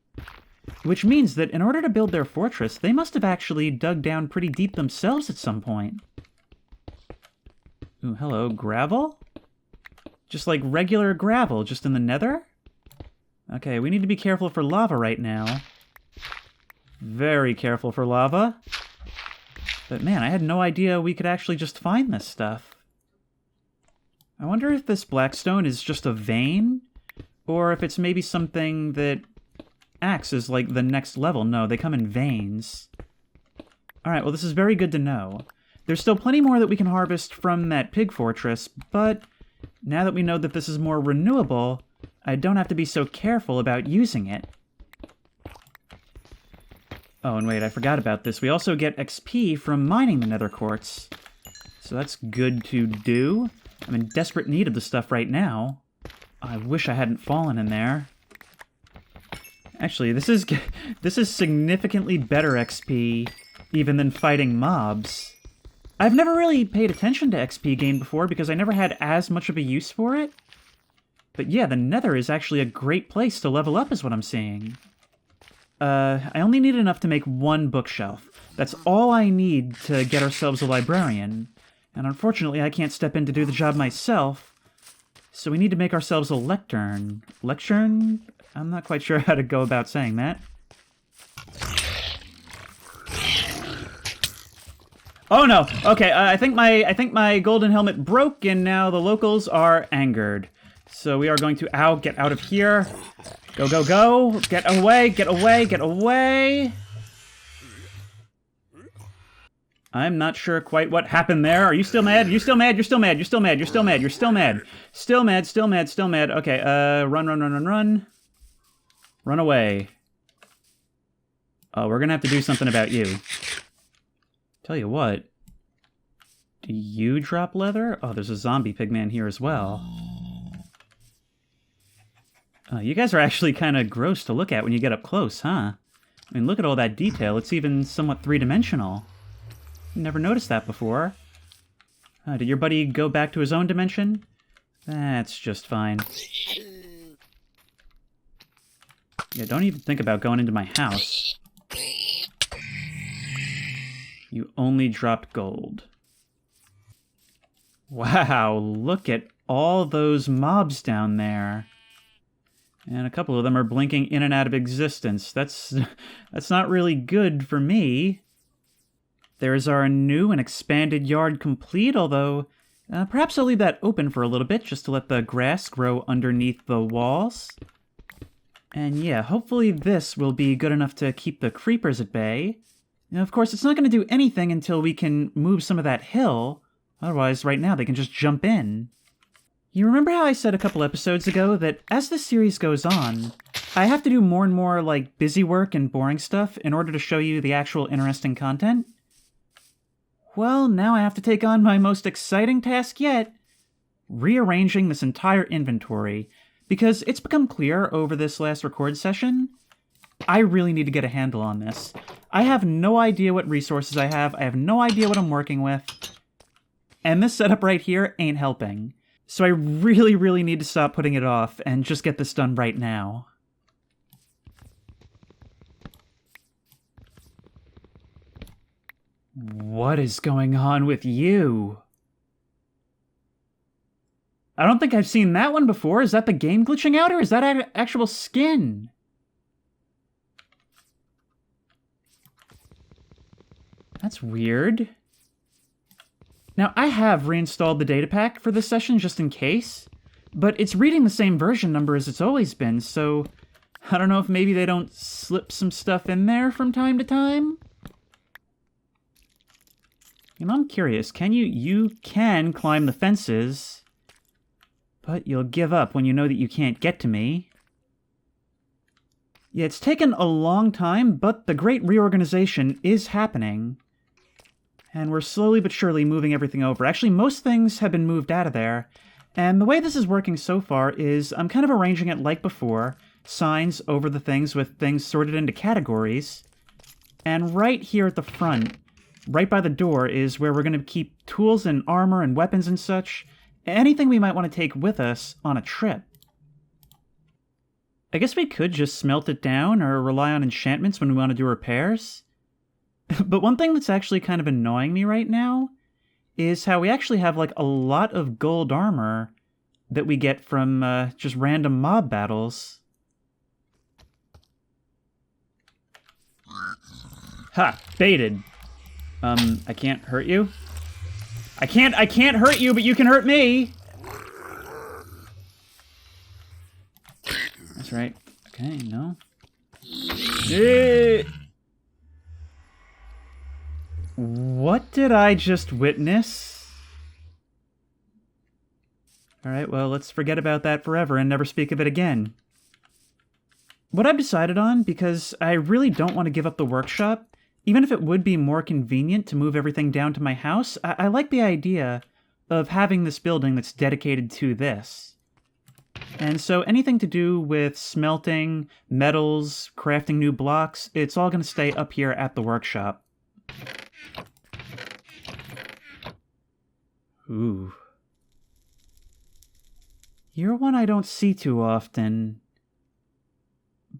Which means that in order to build their fortress, they must have actually dug down pretty deep themselves at some point. Ooh, hello, gravel? Just like regular gravel, just in the Nether? Okay, we need to be careful for lava right now. Very careful for lava. But man, I had no idea we could actually just find this stuff. I wonder if this Blackstone is just a vein, or if it's maybe something that acts as like the next level. No, they come in veins. Alright, well this is very good to know. There's still plenty more that we can harvest from that pig fortress, but now that we know that this is more renewable, I don't have to be so careful about using it. Oh, and wait, I forgot about this. We also get XP from mining the nether quartz. So that's good to do. I'm in desperate need of the stuff right now. I wish I hadn't fallen in there. Actually, this is significantly better XP even than fighting mobs. I've never really paid attention to XP gain before because I never had as much of a use for it. But yeah, the Nether is actually a great place to level up is what I'm seeing. I only need enough to make one bookshelf. That's all I need to get ourselves a librarian. And unfortunately, I can't step in to do the job myself. So we need to make ourselves a lectern. Lectern? I'm not quite sure how to go about saying that. Oh no! Okay, I think my golden helmet broke, and now the locals are angered. So we are going to get out of here. Go, go, go! Get away! Get away! Get away! I'm not sure quite what happened there. Are you still mad? You still mad? You're still mad. You're still mad. You're still mad. You're still mad. Still mad. Still mad. Still mad. Okay. Run, run, run, run, run. Run away. Oh, we're gonna have to do something about you. Tell you what. Do you drop leather? Oh, there's a zombie pigman here as well. You guys are actually kind of gross to look at when you get up close, huh? I mean, look at all that detail. It's even somewhat three-dimensional. Never noticed that before. Did your buddy go back to his own dimension? That's just fine. Yeah, don't even think about going into my house. You only dropped gold. Wow, look at all those mobs down there. And a couple of them are blinking in and out of existence. That's not really good for me. There's our new and expanded yard complete, although perhaps I'll leave that open for a little bit just to let the grass grow underneath the walls. And yeah, hopefully this will be good enough to keep the creepers at bay. Now, of course, it's not going to do anything until we can move some of that hill. Otherwise, right now, they can just jump in. You remember how I said a couple episodes ago that as this series goes on, I have to do more and more, like, busy work and boring stuff in order to show you the actual interesting content? Well, now I have to take on my most exciting task yet, rearranging this entire inventory, because it's become clear over this last record session, I really need to get a handle on this. I have no idea what resources I have no idea what I'm working with, and this setup right here ain't helping. So I really, really need to stop putting it off and just get this done right now. What is going on with you? I don't think I've seen that one before. Is that the game glitching out, or is that actual skin? That's weird. Now, I have reinstalled the data pack for this session just in case, but it's reading the same version number as it's always been, so I don't know if maybe they don't slip some stuff in there from time to time. You know, I'm curious, you can climb the fences, but you'll give up when you know that you can't get to me. Yeah, it's taken a long time, but the great reorganization is happening. And we're slowly but surely moving everything over. Actually, most things have been moved out of there. And the way this is working so far is I'm kind of arranging it like before. Signs over the things with things sorted into categories. And right here at the front, right by the door, is where we're going to keep tools and armor and weapons and such. Anything we might want to take with us on a trip. I guess we could just smelt it down or rely on enchantments when we want to do repairs. But one thing that's actually kind of annoying me right now is how we actually have like a lot of gold armor that we get from just random mob battles. Ha! Baited. I can't hurt you. I can't hurt you, but you can hurt me! That's right. Okay, no. What did I just witness? Alright, well, let's forget about that forever and never speak of it again. What I've decided on, because I really don't want to give up the workshop, even if it would be more convenient to move everything down to my house, I like the idea of having this building that's dedicated to this. And so anything to do with smelting, metals, crafting new blocks, it's all going to stay up here at the workshop. Ooh. You're one I don't see too often.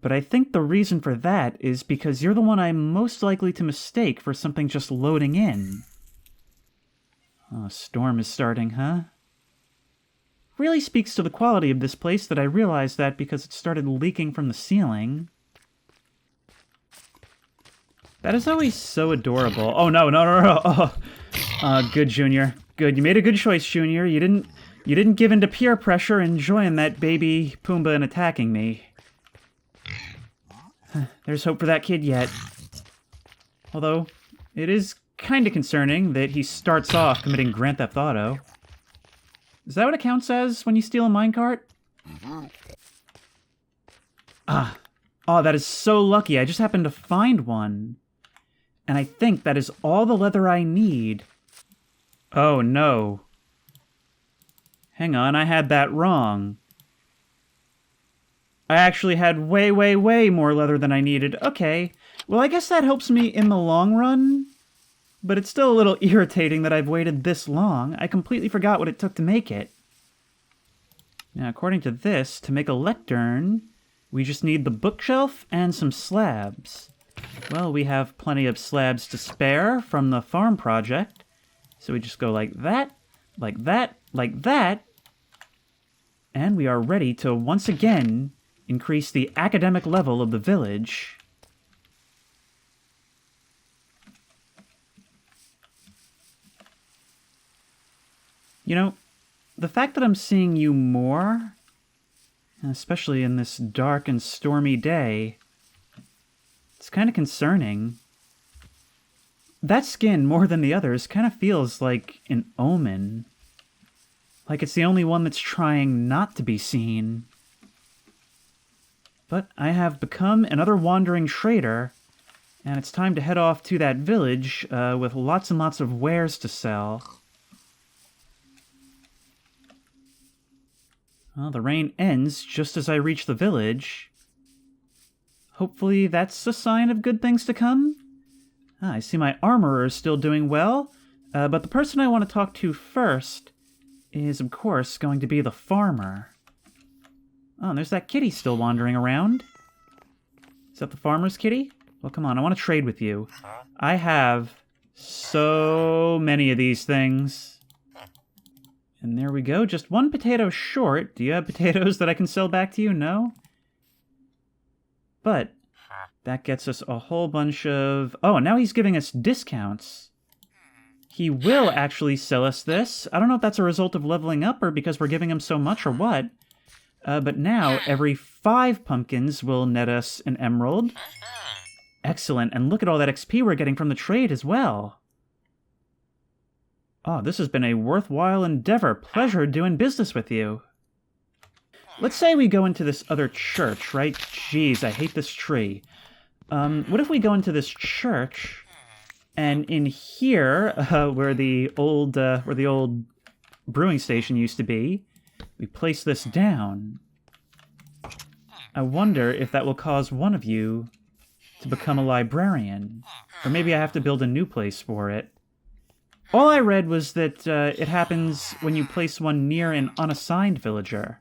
But I think the reason for that is because you're the one I'm most likely to mistake for something just loading in. Oh, a storm is starting, huh? Really speaks to the quality of this place that I realized that because it started leaking from the ceiling. That is always so adorable. Oh, no. Oh, good, Junior. Good. You made a good choice, Junior. You didn't give in to peer pressure and join that baby Pumbaa in attacking me. There's hope for that kid yet. Although, it is kind of concerning that he starts off committing Grand Theft Auto. Is that what it counts as when you steal a minecart? Ah. Oh, that is so lucky. I just happened to find one. And I think that is all the leather I need. Oh, no. Hang on, I had that wrong. I actually had way, way, way more leather than I needed. Okay, well, I guess that helps me in the long run. But it's still a little irritating that I've waited this long. I completely forgot what it took to make it. Now, according to this, to make a lectern, we just need the bookshelf and some slabs. Well, we have plenty of slabs to spare from the farm project. So we just go like that, like that, like that. And we are ready to once again increase the academic level of the village. You know, the fact that I'm seeing you more, especially in this dark and stormy day, it's kind of concerning. That skin, more than the others, kind of feels like an omen. Like it's the only one that's trying not to be seen. But I have become another wandering trader, and it's time to head off to that village with lots and lots of wares to sell. Well, the rain ends just as I reach the village. Hopefully that's a sign of good things to come. I see my armorer is still doing well, but the person I want to talk to first is, of course, going to be the farmer. Oh, and there's that kitty still wandering around. Is that the farmer's kitty? Well, come on, I want to trade with you. I have so many of these things. And there we go, just one potato short. Do you have potatoes that I can sell back to you? No? But that gets us a whole bunch of... Oh, now he's giving us discounts. He will actually sell us this. I don't know if that's a result of leveling up or because we're giving him so much or what. But now, every 5 pumpkins will net us an emerald. Excellent, and look at all that XP we're getting from the trade as well. Oh, this has been a worthwhile endeavor. Pleasure doing business with you. Let's say we go into this other church, right? Jeez, I hate this tree. What if we go into this church, and in here, where the old brewing station used to be, we place this down. I wonder if that will cause one of you to become a librarian. Or maybe I have to build a new place for it. All I read was that it happens when you place one near an unassigned villager.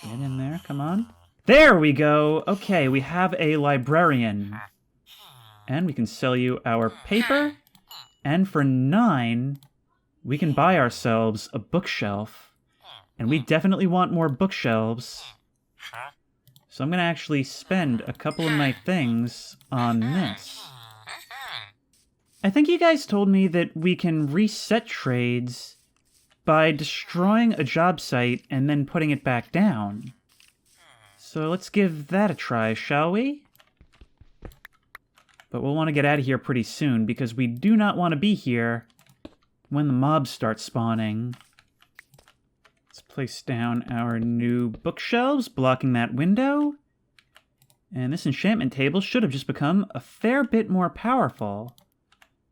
Get in there, come on. There we go! Okay, we have a librarian. And we can sell you our paper. And for 9, we can buy ourselves a bookshelf. And we definitely want more bookshelves. So I'm going to actually spend a couple of my things on this. I think you guys told me that we can reset trades by destroying a job site and then putting it back down. So let's give that a try, shall we? But we'll want to get out of here pretty soon, because we do not want to be here when the mobs start spawning. Let's place down our new bookshelves, blocking that window. And this enchantment table should have just become a fair bit more powerful.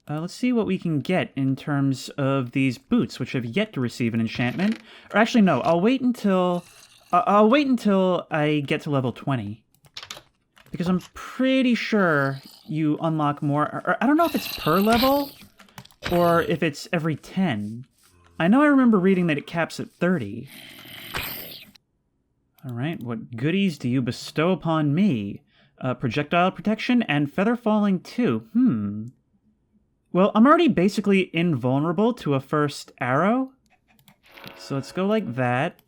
Let's see what we can get in terms of these boots, which have yet to receive an enchantment. Or actually, no, I'll wait until I get to level 20. Because I'm pretty sure you unlock more... Or I don't know if it's per level, or if it's every 10. I know I remember reading that it caps at 30. Alright, what goodies do you bestow upon me? Projectile protection and feather falling too. Well, I'm already basically invulnerable to a first arrow. So let's go like that.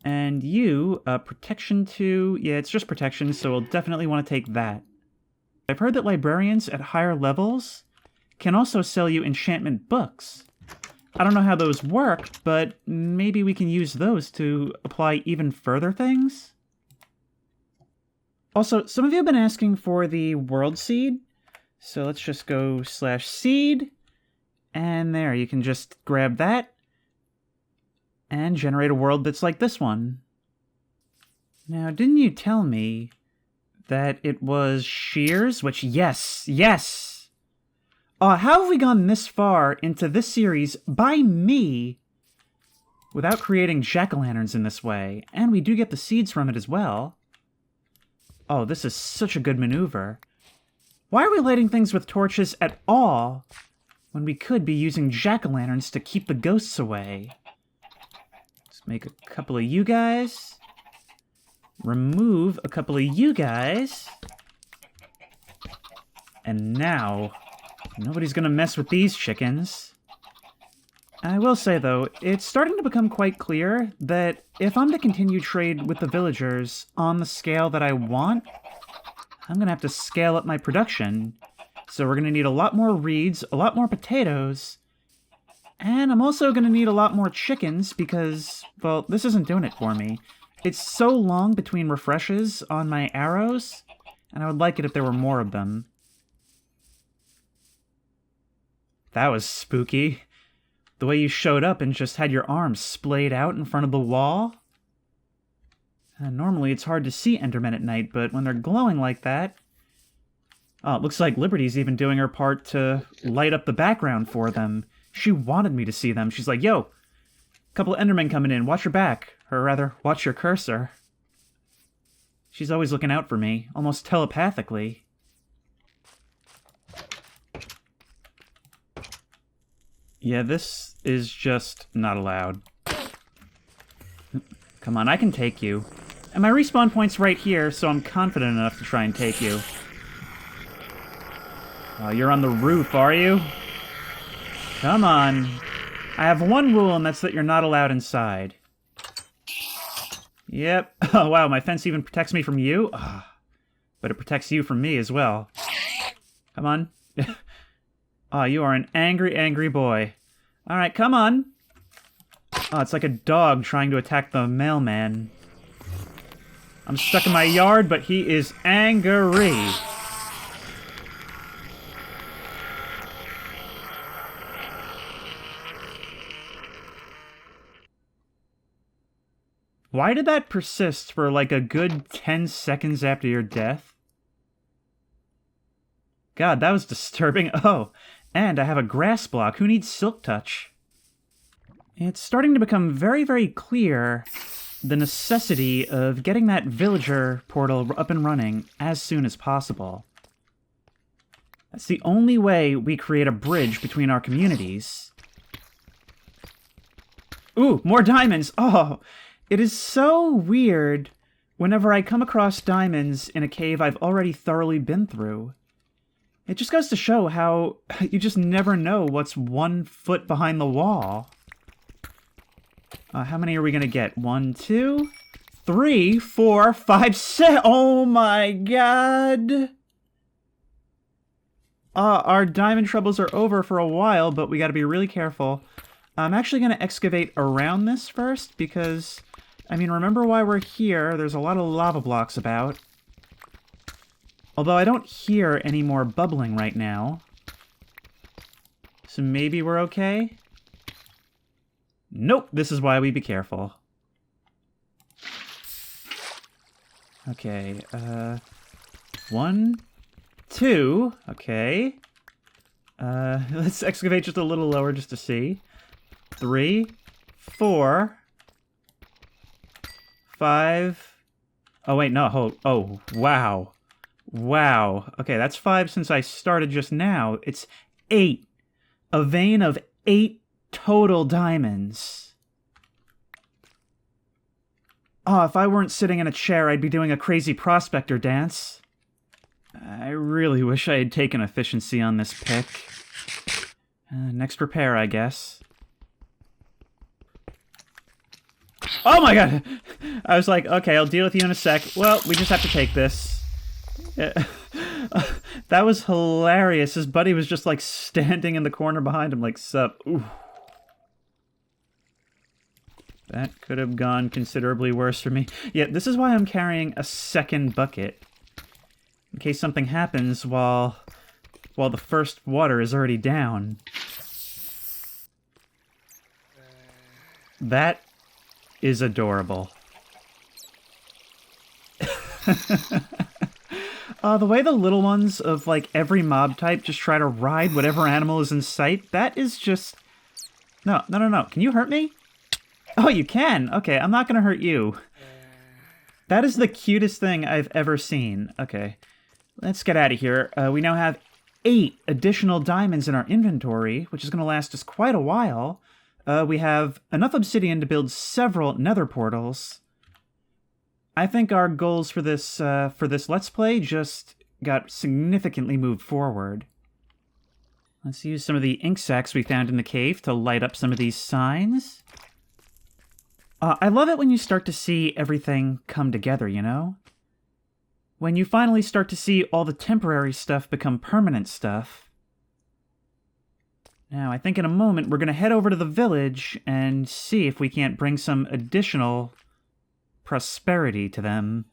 And you, protection to... Yeah, it's just protection, so we'll definitely want to take that. I've heard that librarians at higher levels can also sell you enchantment books. I don't know how those work, but maybe we can use those to apply even further things? Also, some of you have been asking for the world seed. So let's just go /seed. And there, you can just grab that. And generate a world that's like this one. Now, didn't you tell me that it was shears? Which, yes! How have we gone this far into this series by me without creating jack-o'-lanterns in this way? And we do get the seeds from it as well. Oh, this is such a good maneuver. Why are we lighting things with torches at all when we could be using jack-o'-lanterns to keep the ghosts away? Make a couple of you guys. Remove a couple of you guys. And now, nobody's gonna mess with these chickens. I will say, though, it's starting to become quite clear that if I'm to continue trade with the villagers on the scale that I want, I'm gonna have to scale up my production. So we're gonna need a lot more reeds, a lot more potatoes, and I'm also going to need a lot more chickens because, well, this isn't doing it for me. It's so long between refreshes on my arrows, and I would like it if there were more of them. That was spooky. The way you showed up and just had your arms splayed out in front of the wall. Normally it's hard to see Endermen at night, but when they're glowing like that... Oh, it looks like Liberty's even doing her part to light up the background for them. She wanted me to see them. She's like, yo, couple of Endermen coming in. Watch your back. Or rather, watch your cursor. She's always looking out for me, almost telepathically. Yeah, this is just not allowed. Come on, I can take you. And my respawn point's right here, so I'm confident enough to try and take you. Oh, you're on the roof, are you? Come on. I have one rule, and that's that you're not allowed inside. Yep. Oh, wow, my fence even protects me from you? Oh, but it protects you from me as well. Come on. Oh, you are an angry, angry boy. Alright, come on. Oh, it's like a dog trying to attack the mailman. I'm stuck in my yard, but he is angry. Why did that persist for like a good 10 seconds after your death? God, that was disturbing. Oh, and I have a grass block. Who needs Silk Touch? It's starting to become very, very clear the necessity of getting that villager portal up and running as soon as possible. That's the only way we create a bridge between our communities. Ooh, more diamonds! Oh, it is so weird whenever I come across diamonds in a cave I've already thoroughly been through. It just goes to show how you just never know what's 1 foot behind the wall. How many are we gonna get? 1, 2, 3, 4, 5, 6. Oh my god! Our diamond troubles are over for a while, but we gotta be really careful. I'm actually gonna excavate around this first, because, I mean, remember why we're here. There's a lot of lava blocks about. Although I don't hear any more bubbling right now. So maybe we're okay? Nope, this is why we be careful. Okay, 1, 2, okay. Let's excavate just a little lower just to see. 3, 4, 5. Oh wait, no, oh, wow. Wow. Okay, that's 5 since I started just now. It's 8. A vein of 8 total diamonds. Oh, if I weren't sitting in a chair, I'd be doing a crazy prospector dance. I really wish I had taken efficiency on this pick. Next repair, I guess. Oh my god! I was like, okay, I'll deal with you in a sec. Well, we just have to take this. That was hilarious. His buddy was just like standing in the corner behind him like, sup. Ooh. That could have gone considerably worse for me. Yeah, this is why I'm carrying a second bucket. In case something happens while the first water is already down. That is adorable. The way the little ones of, like, every mob type just try to ride whatever animal is in sight, that is just... No. Can you hurt me? Oh, you can? Okay, I'm not gonna hurt you. That is the cutest thing I've ever seen. Okay, let's get out of here. We now have 8 additional diamonds in our inventory, which is gonna last us quite a while. We have enough obsidian to build several nether portals. I think our goals for this Let's Play just got significantly moved forward. Let's use some of the ink sacs we found in the cave to light up some of these signs. I love it when you start to see everything come together, you know? When you finally start to see all the temporary stuff become permanent stuff. Now, I think in a moment we're going to head over to the village and see if we can't bring some additional prosperity to them.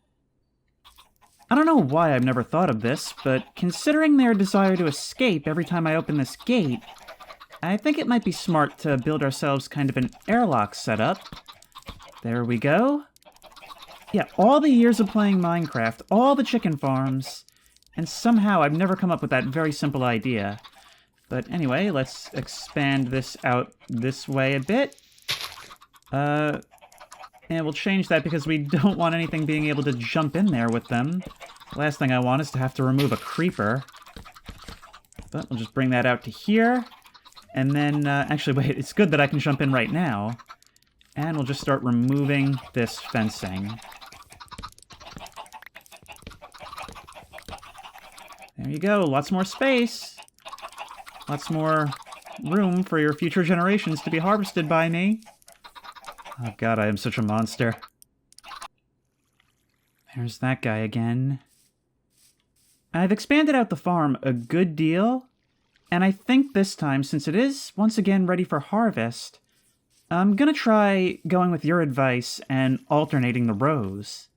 I don't know why I've never thought of this, but considering their desire to escape every time I open this gate, I think it might be smart to build ourselves kind of an airlock setup. There we go. Yeah, all the years of playing Minecraft, all the chicken farms, and somehow I've never come up with that very simple idea. But anyway, let's expand this out this way a bit. And we'll change that because we don't want anything being able to jump in there with them. The last thing I want is to have to remove a creeper. But we'll just bring that out to here. And then, actually, wait, it's good that I can jump in right now. And we'll just start removing this fencing. There you go, lots more space. Lots more room for your future generations to be harvested by me. Oh god, I am such a monster. There's that guy again. I've expanded out the farm a good deal, and I think this time, since it is once again ready for harvest, I'm gonna try going with your advice and alternating the rows.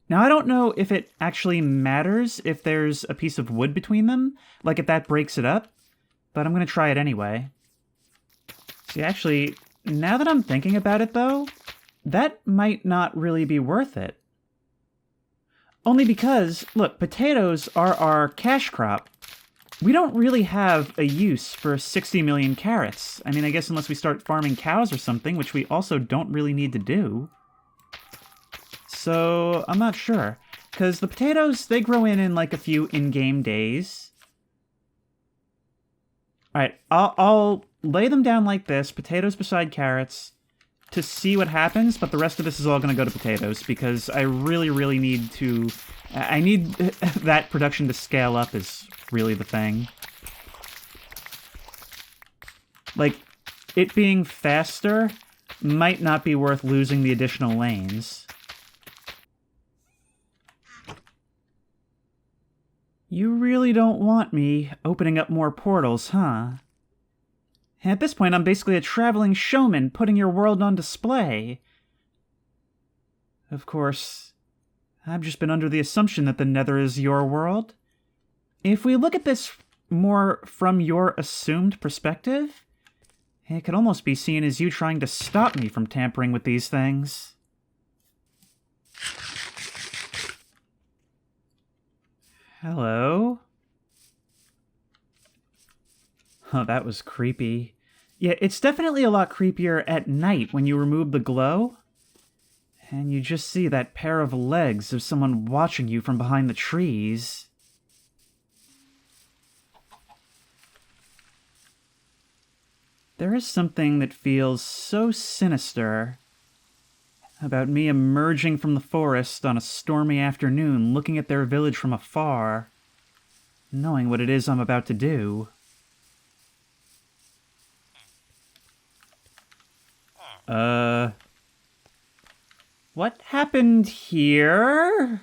Now, I don't know if it actually matters if there's a piece of wood between them, like if that breaks it up, but I'm gonna try it anyway. See, actually, now that I'm thinking about it, though, that might not really be worth it. Only because, look, potatoes are our cash crop. We don't really have a use for 60 million carrots. I mean, I guess unless we start farming cows or something, which we also don't really need to do. so I'm not sure. Because the potatoes, they grow in like a few in-game days. Alright, I'll lay them down like this, potatoes beside carrots, to see what happens, but the rest of this is all going to go to potatoes, because I really, really need to... I need that production to scale up is really the thing. Like, it being faster might not be worth losing the additional lanes. You really don't want me opening up more portals, huh? At this point, I'm basically a traveling showman putting your world on display. Of course, I've just been under the assumption that the Nether is your world. If we look at this more from your assumed perspective, it could almost be seen as you trying to stop me from tampering with these things. Hello? Oh, that was creepy. Yeah, it's definitely a lot creepier at night when you remove the glow. And you just see that pair of legs of someone watching you from behind the trees. There is something that feels so sinister about me emerging from the forest on a stormy afternoon, looking at their village from afar, knowing what it is I'm about to do. What happened here?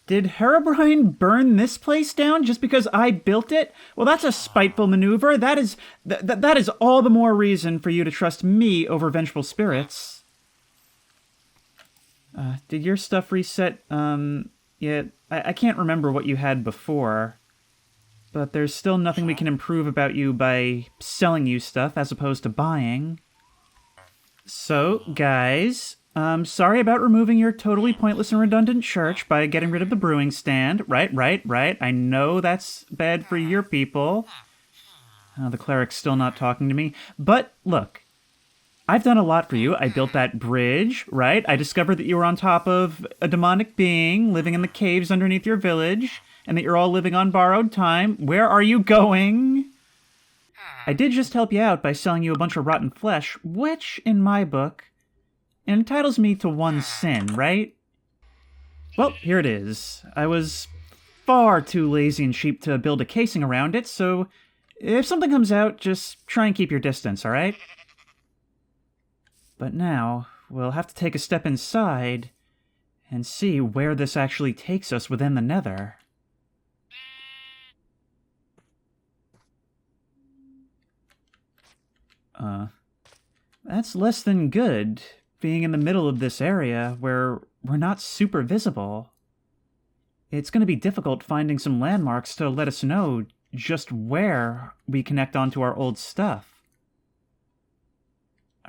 Did Herobrine burn this place down just because I built it? Well, that's a spiteful maneuver. That is all the more reason for you to trust me over vengeful spirits. Did your stuff reset? Yeah, I can't remember what you had before. But there's still nothing we can improve about you by selling you stuff as opposed to buying. So, guys, sorry about removing your totally pointless and redundant church by getting rid of the brewing stand. Right. I know that's bad for your people. The cleric's still not talking to me. But, look, I've done a lot for you. I built that bridge, right? I discovered that you were on top of a demonic being living in the caves underneath your village, and that you're all living on borrowed time. Where are you going? I did just help you out by selling you a bunch of rotten flesh, which, in my book, entitles me to one sin, right? Well, here it is. I was far too lazy and cheap to build a casing around it, so if something comes out, just try and keep your distance, alright? But now, we'll have to take a step inside and see where this actually takes us within the Nether. That's less than good, being in the middle of this area where we're not super visible. It's going to be difficult finding some landmarks to let us know just where we connect onto our old stuff.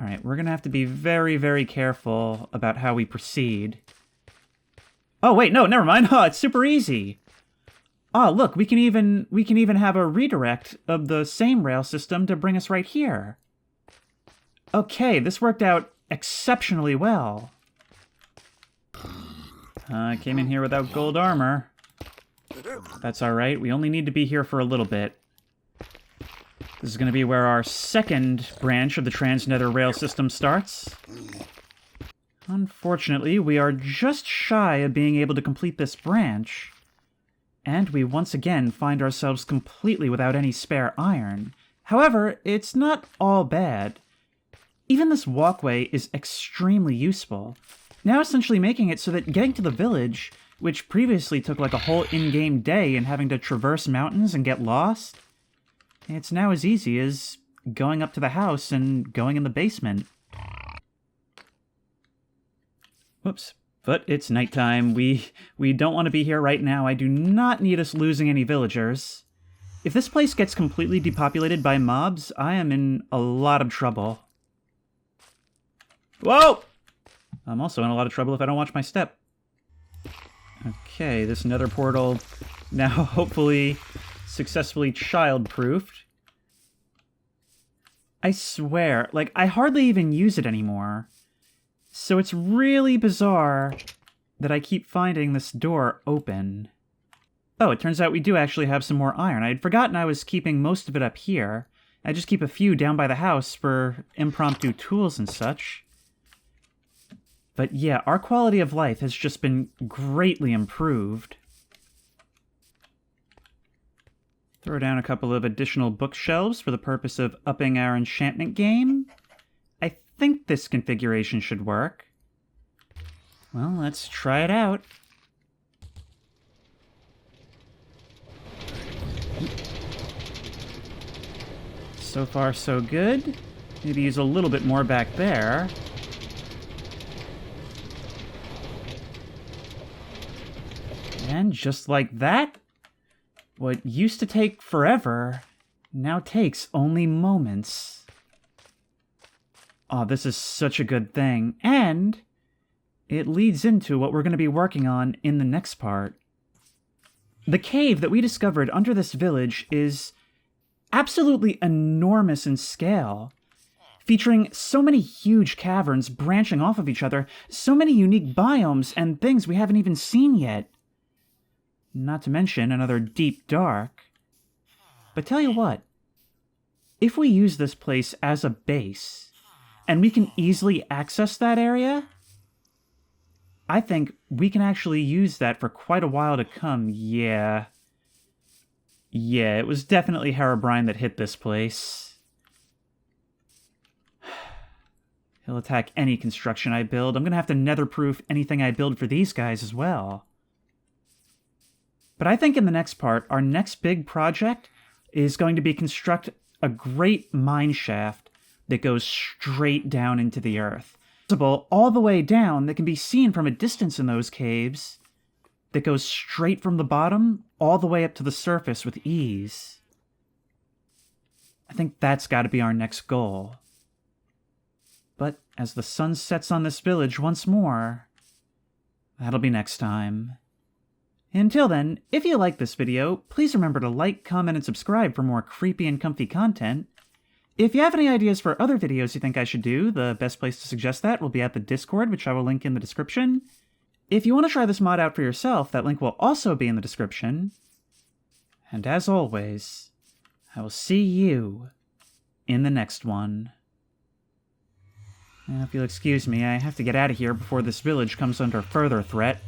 Alright, we're going to have to be very, very careful about how we proceed. Oh, wait, no, never mind. Oh, it's super easy. Oh, look, we can even have a redirect of the same rail system to bring us right here. Okay, this worked out exceptionally well. I came in here without gold armor. That's alright, we only need to be here for a little bit. This is going to be where our second branch of the Trans-Nether rail system starts. Unfortunately, we are just shy of being able to complete this branch. And we once again find ourselves completely without any spare iron. However, it's not all bad. Even this walkway is extremely useful, now essentially making it so that getting to the village, which previously took like a whole in-game day and having to traverse mountains and get lost, it's now as easy as going up to the house and going in the basement. Whoops. But it's nighttime. We don't want to be here right now. I do not need us losing any villagers. If this place gets completely depopulated by mobs, I am in a lot of trouble. Whoa! I'm also in a lot of trouble if I don't watch my step. Okay, this nether portal now hopefully successfully child-proofed. I swear, like, I hardly even use it anymore. So it's really bizarre that I keep finding this door open. Oh, it turns out we do actually have some more iron. I had forgotten I was keeping most of it up here. I just keep a few down by the house for impromptu tools and such. But yeah, our quality of life has just been greatly improved. Throw down a couple of additional bookshelves for the purpose of upping our enchantment game. I think this configuration should work. Well, let's try it out. So far, so good. Maybe use a little bit more back there. And just like that, what used to take forever now takes only moments. Oh, this is such a good thing. And it leads into what we're going to be working on in the next part. The cave that we discovered under this village is absolutely enormous in scale, featuring so many huge caverns branching off of each other, so many unique biomes and things we haven't even seen yet. Not to mention another deep dark. But tell you what, if we use this place as a base, and we can easily access that area, I think we can actually use that for quite a while to come. Yeah, it was definitely Herobrine that hit this place. He'll attack any construction I build. I'm going to have to nether-proof anything I build for these guys as well. But I think in the next part, our next big project is going to be construct a great mine shaft that goes straight down into the earth. All the way down that can be seen from a distance in those caves, that goes straight from the bottom all the way up to the surface with ease. I think that's got to be our next goal. But as the sun sets on this village once more, that'll be next time. Until then, if you like this video, please remember to like, comment, and subscribe for more creepy and comfy content. If you have any ideas for other videos you think I should do, the best place to suggest that will be at the Discord, which I will link in the description. If you want to try this mod out for yourself, that link will also be in the description. And as always, I will see you in the next one. Now, if you'll excuse me, I have to get out of here before this village comes under further threat.